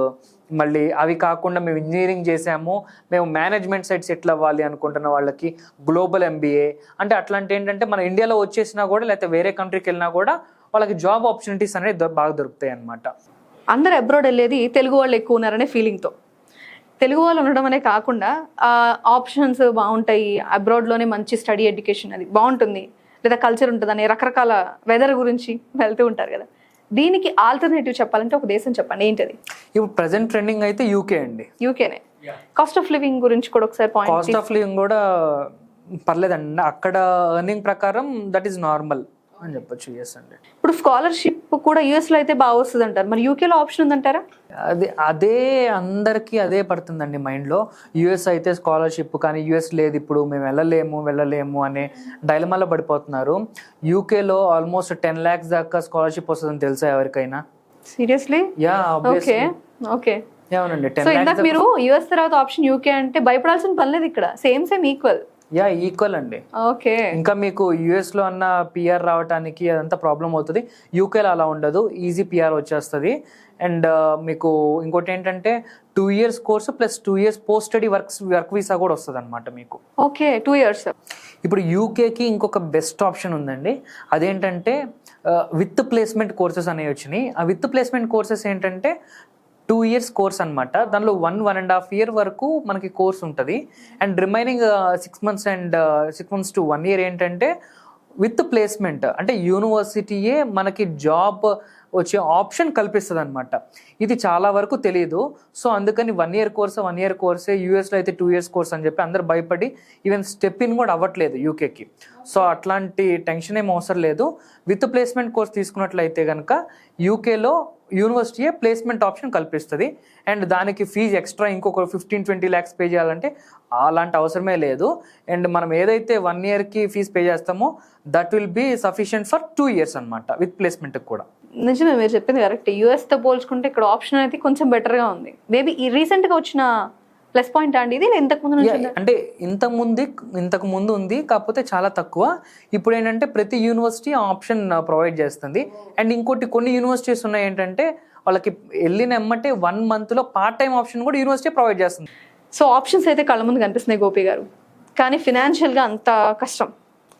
మళ్ళీ అవి కాకుండా మేము ఇంజనీరింగ్ చేసాము, మేము మేనేజ్మెంట్ సైడ్ సెటిల్ అవ్వాలి అనుకుంటున్న వాళ్ళకి గ్లోబల్ ఎంబీఏ. అంటే అట్లాంటి ఏంటంటే మన ఇండియాలో వచ్చేసినా కూడా లేకపోతే వేరే కంట్రీకి వెళ్ళినా కూడా వాళ్ళకి జాబ్ ఆపర్చునిటీస్ అనేది బాగా దొరుకుతాయి అన్నమాట. అందరు అబ్రాడ్ వెళ్ళేది తెలుగు వాళ్ళు ఎక్కువ ఉన్నారనే ఫీలింగ్తో. తెలుగు వాళ్ళు ఉండడం అనే కాకుండా ఆప్షన్స్ బాగుంటాయి, అబ్రాడ్లోనే మంచి స్టడీ ఎడ్యుకేషన్ అది బాగుంటుంది, లేదా కల్చర్ ఉంటుంది అనే రకరకాల వెదర్ గురించి వెళ్తూ ఉంటారు కదా. దీనికి ఆల్టర్నేటివ్ చెప్పాలంటే ఒక దేశం చెప్పండి, ఏంటది? ఇప్పుడు ప్రెసెంట్ ట్రెండింగ్ అయితే యూకే అండి. యూకేనే. కాస్ట్ ఆఫ్ లివింగ్ గురించి కూడా ఒకసారి పాయింట్. కాస్ట్ ఆఫ్ లివింగ్ కూడా పర్లేదండి, అక్కడ ఎర్నింగ్ ప్రకారం దట్ ఈస్ నార్మల్ అని చెప్పొచ్చు. ఎస్ అండి. ఇప్పుడు స్కాలర్షిప్ కూడా యూఎస్లో అయితే బాగా వస్తుంది అంటారు, మరి యూకేలో ఆప్షన్ ఉందంటారా? అదే అందరికీ అదే పడుతుందండి మైండ్లో. యూఎస్ అయితే స్కాలర్షిప్, కానీ యూఎస్ లేదు, ఇప్పుడు మేము వెళ్ళలేము అనే డైలమాలో పడిపోతున్నారు. యూకేలో ఆల్మోస్ట్ 10 lakhs దాకా స్కాలర్షిప్ వస్తుందని తెలుసా ఎవరికైనా? సీరియస్లీ? Yeah, okay okay. అవునండి. సో ఇందాక మీరు యూఎస్ తర్వాత ఆప్షన్ యూకే అంటే భయపడాల్సిన పని లేదు, ఇక్కడ సేమ్ ఈక్వల్. యా, ఈక్వల్ అండి. ఓకే. ఇంకా మీకు యుఎస్ లో అన్న పిఆర్ రావడానికి అదంతా ప్రాబ్లం అవుతుంది. యూకేలో అలా ఉండదు, ఈజీ పిఆర్ వచ్చేస్తుంది. అండ్ మీకు ఇంకోటి ఏంటంటే 2 years course plus 2 years post study work visa కూడా వస్తుంది అనమాట మీకు. Okay, 2 years. ఇప్పుడు యూకేకి ఇంకొక బెస్ట్ ఆప్షన్ ఉందండి, అదేంటంటే విత్ ప్లేస్మెంట్ కోర్సెస్ అనేవి వచ్చినాయి. ఆ విత్ ప్లేస్మెంట్ కోర్సెస్ ఏంటంటే 2 years కోర్స్ అనమాట. దానిలో 1.5 year వరకు మనకి కోర్స్ ఉంటుంది, and remaining 6 months and 6 months to 1 year ఏంటంటే విత్ ప్లేస్మెంట్. అంటే యూనివర్సిటీయే మనకి జాబ్ వచ్చే ఆప్షన్ కల్పిస్తుంది అనమాట. ఇది చాలా వరకు తెలియదు. సో అందుకని 1 year కోర్సే, యూఎస్లో అయితే 2 years కోర్స్ అని చెప్పి అందరు భయపడి ఈవెన్ స్టెప్ ఇన్ కూడా అవ్వట్లేదు యూకేకి. సో అట్లాంటి టెన్షన్ ఏం అవసరం లేదు. విత్ ప్లేస్మెంట్ కోర్స్ తీసుకున్నట్లయితే కనుక యూకేలో యూనివర్సిటీయే ప్లేస్మెంట్ ఆప్షన్ కల్పిస్తుంది, అండ్ దానికి ఫీజు ఎక్స్ట్రా ఇంకొక 15-20 lakhs పే చేయాలంటే అలాంటి అవసరమే లేదు. అండ్ మనం ఏదైతే 1 yearకి ఫీజు పే చేస్తామో that will be sufficient for 2 years అనమాట, విత్ ప్లేస్మెంట్కి కూడా. నిజమే, మీరు చెప్పింది కరెక్ట్. యూఎస్తో పోల్చుకుంటే ఇక్కడ ఆప్షన్ అయితే కొంచెం బెటర్గా ఉంది. మేబీ ఈ రీసెంట్గా వచ్చిన ప్లస్ పాయింట్ అండి ఇది, ఇంతకుముందు అంటే ఇంతకు ముందు ఉంది, కాకపోతే చాలా తక్కువ. ఇప్పుడు ఏంటంటే ప్రతి యూనివర్సిటీ ఆప్షన్ ప్రొవైడ్ చేస్తుంది. అండ్ ఇంకోటి కొన్ని యూనివర్సిటీస్ ఉన్నాయి ఏంటంటే వాళ్ళకి వెళ్ళిన ఎమ్మటే 1 monthలో పార్ట్ టైం ఆప్షన్ కూడా యూనివర్సిటీ ప్రొవైడ్ చేస్తుంది. సో ఆప్షన్స్ అయితే కళ్ళ ముందు కనిపిస్తున్నాయి గోపి గారు, కానీ ఫినాన్షియల్గా అంత కష్టం.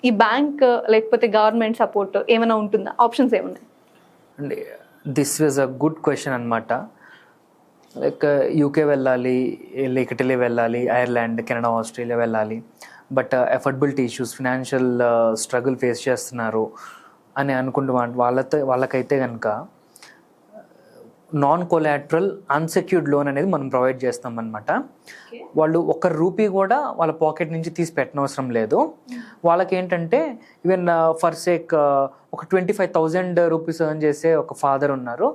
ఈ బ్యాంక్ లేకపోతే గవర్నమెంట్ సపోర్ట్ ఏమైనా ఉంటుందా? ఆప్షన్స్ ఏమున్నాయి అండి? This was a good question అనమాట. లైక్ యూకే వెళ్ళాలి, ఇటలీ వెళ్ళాలి, ఐర్లాండ్, కెనడా, ఆస్ట్రేలియా వెళ్ళాలి, but affordability issues, financial struggle face చేస్తున్నారు అని అనుకుంటూ వాళ్ళకైతే కనుక నాన్ కొలాటరల్ అన్సెక్యూర్డ్ లోన్ అనేది మనం ప్రొవైడ్ చేస్తాం అనమాట. వాళ్ళు 1 రూపీ కూడా వాళ్ళ పాకెట్ నుంచి తీసి పెట్టనవసరం లేదు. వాళ్ళకి ఏంటంటే ఈవెన్ ఫర్ సేక్ ఒక 25,000 రూపీస్ ఎర్న్ చేసే ఒక ఫాదర్ ఉన్నారు,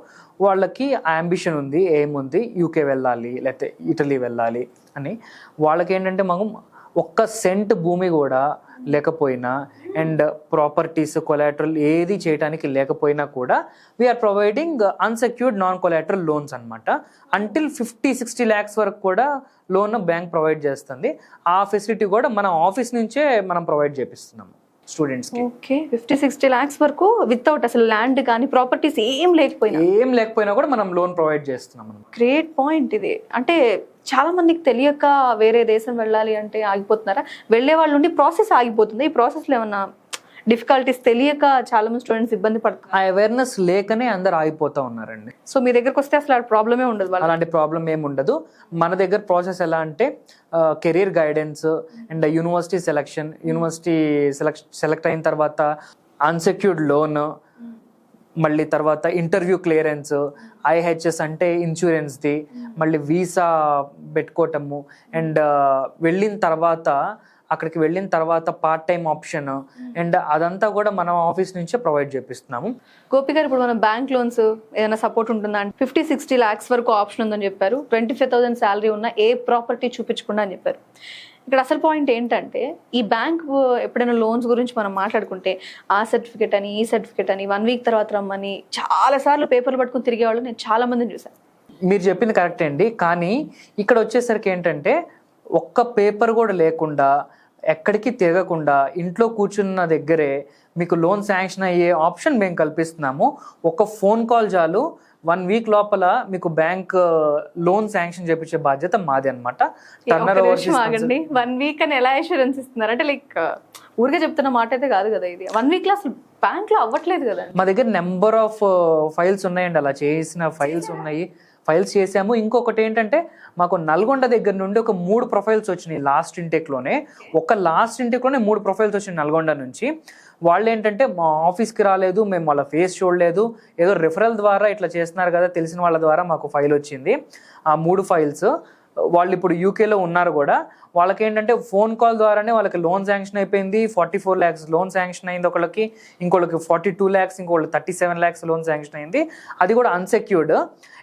వాళ్ళకి అంబిషన్ ఉంది, ఎయిమ్ ఉంది, యూకే వెళ్ళాలి లేకపోతే ఇటలీ వెళ్ళాలి అని. వాళ్ళకి ఏంటంటే మనం ఒక్క సెంట్ భూమి కూడా లేకపోయినా అండ్ ప్రాపర్టీస్ కొలాటరల్ ఏది చేయడానికి లేకపోయినా కూడా we're providing unsecured non collateral loans అనమాట. అంటిల్ 50-60 lakhs వరకు కూడా లోన్ బ్యాంక్ ప్రొవైడ్ చేస్తుంది. ఆ ఫెసిలిటీ కూడా మన ఆఫీస్ నుంచే మనం ప్రొవైడ్ చేపిస్తున్నాము స్టూడెంట్స్కి. ఓకే, 50-60 lakhs వరకు వితౌట్ అసలు ల్యాండ్ కానీ ప్రాపర్టీస్ ఏం లేకపోయినా కూడా మనం లోన్ ప్రొవైడ్ చేస్తున్నాం. గ్రేట్ పాయింట్ ఇది. అంటే చాలా మందికి తెలియక వేరే దేశం వెళ్ళాలి అంటే ఆగిపోతున్నారా? వెళ్ళే వాళ్ళు ఉండి ప్రాసెస్ ఆగిపోతుంది. ఈ ప్రాసెస్లో ఏమన్నా డిఫికల్టీస్ తెలియక చాలా మంది స్టూడెంట్స్ ఇబ్బంది పడుతున్నారు. ఆ అవేర్నెస్ లేకనే అందరు ఆగిపోతూ ఉన్నారండి. సో మీ దగ్గరకు వస్తే అసలు ప్రాబ్లమే ఉండదు. అలాంటి ప్రాబ్లం ఏమి ఉండదు. మన దగ్గర ప్రాసెస్ ఎలా అంటే career guidance and university select అయిన తర్వాత అన్సెక్యూర్డ్ లోన్, మళ్ళీ తర్వాత ఇంటర్వ్యూ క్లియరెన్స్, IHS అంటే ఇన్సూరెన్స్ది, మళ్ళీ వీసా పెట్టుకోవటము అండ్ అక్కడికి వెళ్ళిన తర్వాత పార్ట్ టైం ఆప్షన్ అండ్ అదంతా కూడా మనం ఆఫీస్ నుంచే ప్రొవైడ్ చేపిస్తున్నాము. గోపి గారు, ఇప్పుడు మన బ్యాంక్ లోన్స్ ఏదైనా సపోర్ట్ ఉంటుందా అంటే 50-60 lakhs వరకు ఆప్షన్ ఉందని చెప్పారు. 25,000 శాలరీ ఉన్న ఏ ప్రాపర్టీ చూపించకుండా అని చెప్పారు. ఇక్కడ అసలు పాయింట్ ఏంటంటే ఈ బ్యాంక్ ఎప్పుడైనా లోన్స్ గురించి మనం మాట్లాడుకుంటే ఆ సర్టిఫికేట్ అని ఈ సర్టిఫికేట్ అని 1 week తర్వాత రమ్మని చాలా సార్లు పేపర్లు పట్టుకుని తిరిగే వాళ్ళు నేను చాలా మందిని చూసాను. మీరు చెప్పింది కరెక్టే అండి. కానీ ఇక్కడ వచ్చేసరికి ఏంటంటే ఒక్క పేపర్ కూడా లేకుండా ఎక్కడికి తిరగకుండా ఇంట్లో కూర్చున్న దగ్గరే మీకు లోన్ శాంక్షన్ అయ్యే ఆప్షన్ మేము కల్పిస్తున్నాము. ఒక ఫోన్ కాల్ చాలు, 1 week లోపల మీకు బ్యాంక్ లోన్ శాంక్షన్ చేపించే బాధ్యత మాది అనమాట. టర్నర్ ఓవర్ ఆగండి, 1 week అని ఎలా అష్యూరెన్స్ ఇస్తున్నారు? అంటే లైక్ ఊరికే చెప్తున్న మాట అయితే కాదు కదా ఇది. 1 week లో అసలు బ్యాంక్ లో అవ్వట్లేదు కదా. మా దగ్గర నెంబర్ ఆఫ్ ఫైల్స్ ఉన్నాయండి, అలా చేసిన ఫైల్స్ ఉన్నాయి, ఫైల్స్ చేసాము. ఇంకొకటి ఏంటంటే మాకు నల్గొండ దగ్గర నుండి ఒక 3 ప్రొఫైల్స్ వచ్చినాయి లాస్ట్ ఇంటేక్లోనే. 3 ప్రొఫైల్స్ వచ్చినాయి నల్గొండ నుంచి. వాళ్ళు ఏంటంటే మా ఆఫీస్కి రాలేదు, మేము వాళ్ళ ఫేస్ చూడలేదు, ఏదో రిఫరల్ ద్వారా ఇట్లా చేస్తున్నారు కదా తెలిసిన వాళ్ళ ద్వారా మాకు ఫైల్ వచ్చింది. ఆ 3 ఫైల్స్ వాళ్ళు ఇప్పుడు యూకేలో ఉన్నారు కూడా. వాళ్ళకి ఏంటంటే ఫోన్ కాల్ ద్వారానే వాళ్ళకి లోన్ శాంక్షన్ అయిపోయింది. 44 lakhs లోన్ శాంక్షన్ అయింది ఒకళ్ళకి, ఇంకోళ్ళకి 42 lakhs, ఇంకోళ్ళకి 37 lakhs లోన్ శాంక్షన్ అయింది. అది కూడా unsecured.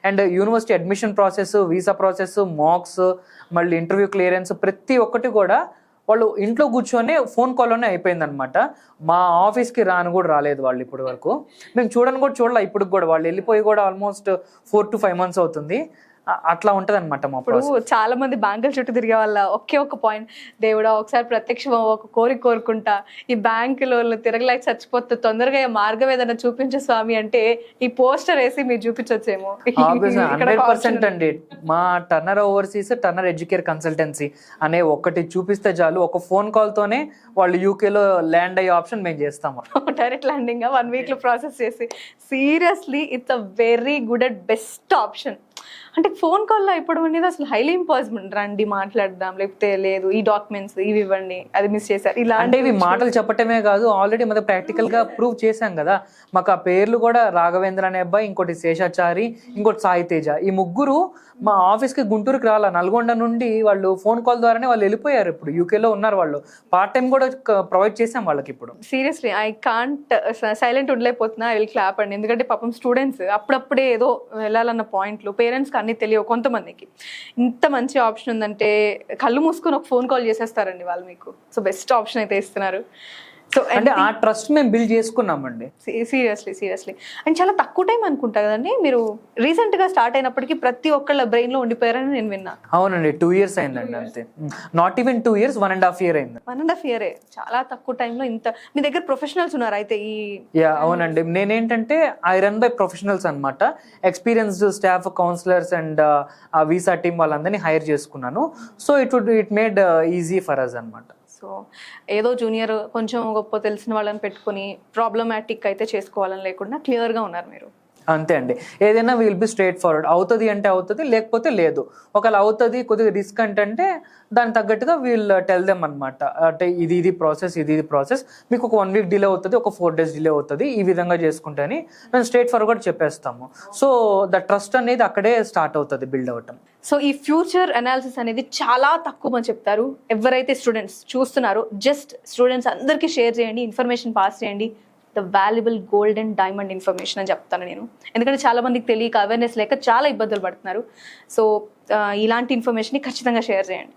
And university admission process, visa process, mocks, మళ్ళీ ఇంటర్వ్యూ క్లియరెన్స్ ప్రతి ఒక్కటి కూడా వాళ్ళు ఇంట్లో కూర్చొని ఫోన్ కాల్లోనే అయిపోయింది అనమాట. మా ఆఫీస్కి రాలేదు వాళ్ళు ఇప్పటి వరకు. మేము చూడలే ఇప్పుడు కూడా. వాళ్ళు వెళ్ళిపోయి కూడా ఆల్మోస్ట్ 4 to 5 months అవుతుంది. అట్లా ఉంటది అనమాట. మా ఇప్పుడు చాలా మంది బ్యాంకుల చుట్టూ తిరిగే వాళ్ళ ఒకే పాయింట్, దేవుడా ఒకసారి ప్రత్యక్షం ఒక కోరుకుంటా ఈ బ్యాంకులో తిరగలేక చచ్చిపోతే తొందరగా మార్గం ఏదైనా చూపించే స్వామి అంటే ఈ పోస్టర్ వేసి మీరు చూపించొచ్చేమో. 100% అండి. మా Turner overseas Turner educare consultancy అనే ఒకటి చూపిస్తే చాలు, ఒక ఫోన్ కాల్ తోనే వాళ్ళు యూకేలో ల్యాండ్ అయ్యే ఆప్షన్ మేము చేస్తాము. డైరెక్ట్ ల్యాండింగ్ 1 week లో ప్రాసెస్ చేసి. Seriously it's a very good and best option. అంటే ఫోన్ కాల్లో ఇప్పుడు అనేది అసలు హైలీ ఇంపాసిబుల్. రండి మాట్లాడదాం, లేకపోతే లేదు ఈ డాక్యుమెంట్స్ ఇవి ఇవ్వండి, అది మిస్ చేశారు, ఇలా అంటే ఇవి మాటలు చెప్పటమే కాదు, ఆల్రెడీ మనం ప్రాక్టికల్ గా ప్రూవ్ చేశాం కదా. మాకు ఆ పేర్లు కూడా రాఘవేంద్ర అనే అబ్బాయి, ఇంకోటి శేషాచారి, ఇంకోటి సాయి తేజ, ఈ 3 మా ఆఫీస్కి గుంటూరుకి రాలా, నల్గొండ నుండి వాళ్ళు ఫోన్ కాల్ ద్వారానే వాళ్ళు వెళ్ళిపోయారు. ఇప్పుడు యూకేలో ఉన్నారు వాళ్ళు. పార్ట్ టైం కూడా ప్రొవైడ్ చేసాం వాళ్ళకి. ఇప్పుడు సీరియస్లీ ఐ కాంట్ సైలెంట్ ఉండలేకపోతున్నా. ఐ విల్ క్లాప్ అండి. ఎందుకంటే పాపం స్టూడెంట్స్ అప్పుడప్పుడే ఏదో వెళ్ళాలన్న పాయింట్లు, పేరెంట్స్కి అన్ని తెలియవు కొంతమందికి. ఇంత మంచి ఆప్షన్ ఉందంటే కళ్ళు మూసుకొని ఒక ఫోన్ కాల్ చేసేస్తారండి వాళ్ళు మీకు. సో బెస్ట్ ఆప్షన్ అయితే ఇస్తున్నారు. సో అంటే ఆ ట్రస్ట్ మేము బిల్డ్ చేసుకున్నామండి. సీరియస్లీ అండ్ చాలా తక్కువ టైం అనుకుంటా కదండి. మీరు రీసెంట్ గా స్టార్ట్ అయినప్పటికీ ప్రతి ఒక్కళ్ళ బ్రెయిన్ లో ఉండిపోయారని నేను విన్నా. అవునండి, 2 years అయిందండి అంతే. నాట్ ఈవెన్ 2 years, 1.5 year అయింది. 1.5 year చాలా తక్కువ టైంలో ఇంత. మీ దగ్గర ప్రొఫెషనల్స్ ఉన్నారు అయితే ఈ? అవునండి. నేనేంటంటే ఐ రన్ బై ప్రొఫెషనల్స్ అనమాట. Experienced staff, counsellors and visa team వాళ్ళందరినీ హైర్ చేసుకున్నాను. So it made easy for us అనమాట. సో ఏదో జూనియర్ కొంచెం గొప్ప తెలిసిన వాళ్ళని పెట్టుకుని ప్రాబ్లమాటిక్ అయితే చేసుకోవాలని లేకుండా క్లియర్గా ఉన్నారు మీరు. అంతే అండి. ఏదైనా విల్ బి స్ట్రేట్ ఫార్వర్డ్. అవుతుంది అంటే అవుతుంది, లేకపోతే లేదు. ఒకవేళ అవుతుంది కొద్దిగా రిస్క్ అంటే దానికి తగ్గట్టుగా వీళ్ళు టెల్ దెమ్ అనమాట. అంటే ఇది ప్రాసెస్ మీకు ఒక 1 week డిలే అవుతుంది, ఒక 4 days డిలే అవుతుంది, ఈ విధంగా చేసుకుంటే అని మేము స్ట్రేట్ ఫార్వర్డ్ చెప్పేస్తాము. సో ద ట్రస్ట్ అనేది అక్కడే స్టార్ట్ అవుతుంది బిల్డ్ అవ్వటం. సో ఈ ఫ్యూచర్ అనాలిసిస్ అనేది చాలా తక్కువ మంది చెప్తారు. ఎవరైతే స్టూడెంట్స్ చూస్తున్నారో జస్ట్ స్టూడెంట్స్ అందరికీ షేర్ చేయండి, ఇన్ఫర్మేషన్ పాస్ చేయండి. The valuable gold and diamond information అని చెప్తాను నేను. ఎందుకంటే చాలా మందికి తెలియక, అవేర్నెస్ లేక చాలా ఇబ్బందులు పడుతున్నారు. సో ఇలాంటి ఇన్ఫర్మేషన్ని ఖచ్చితంగా షేర్ చేయండి.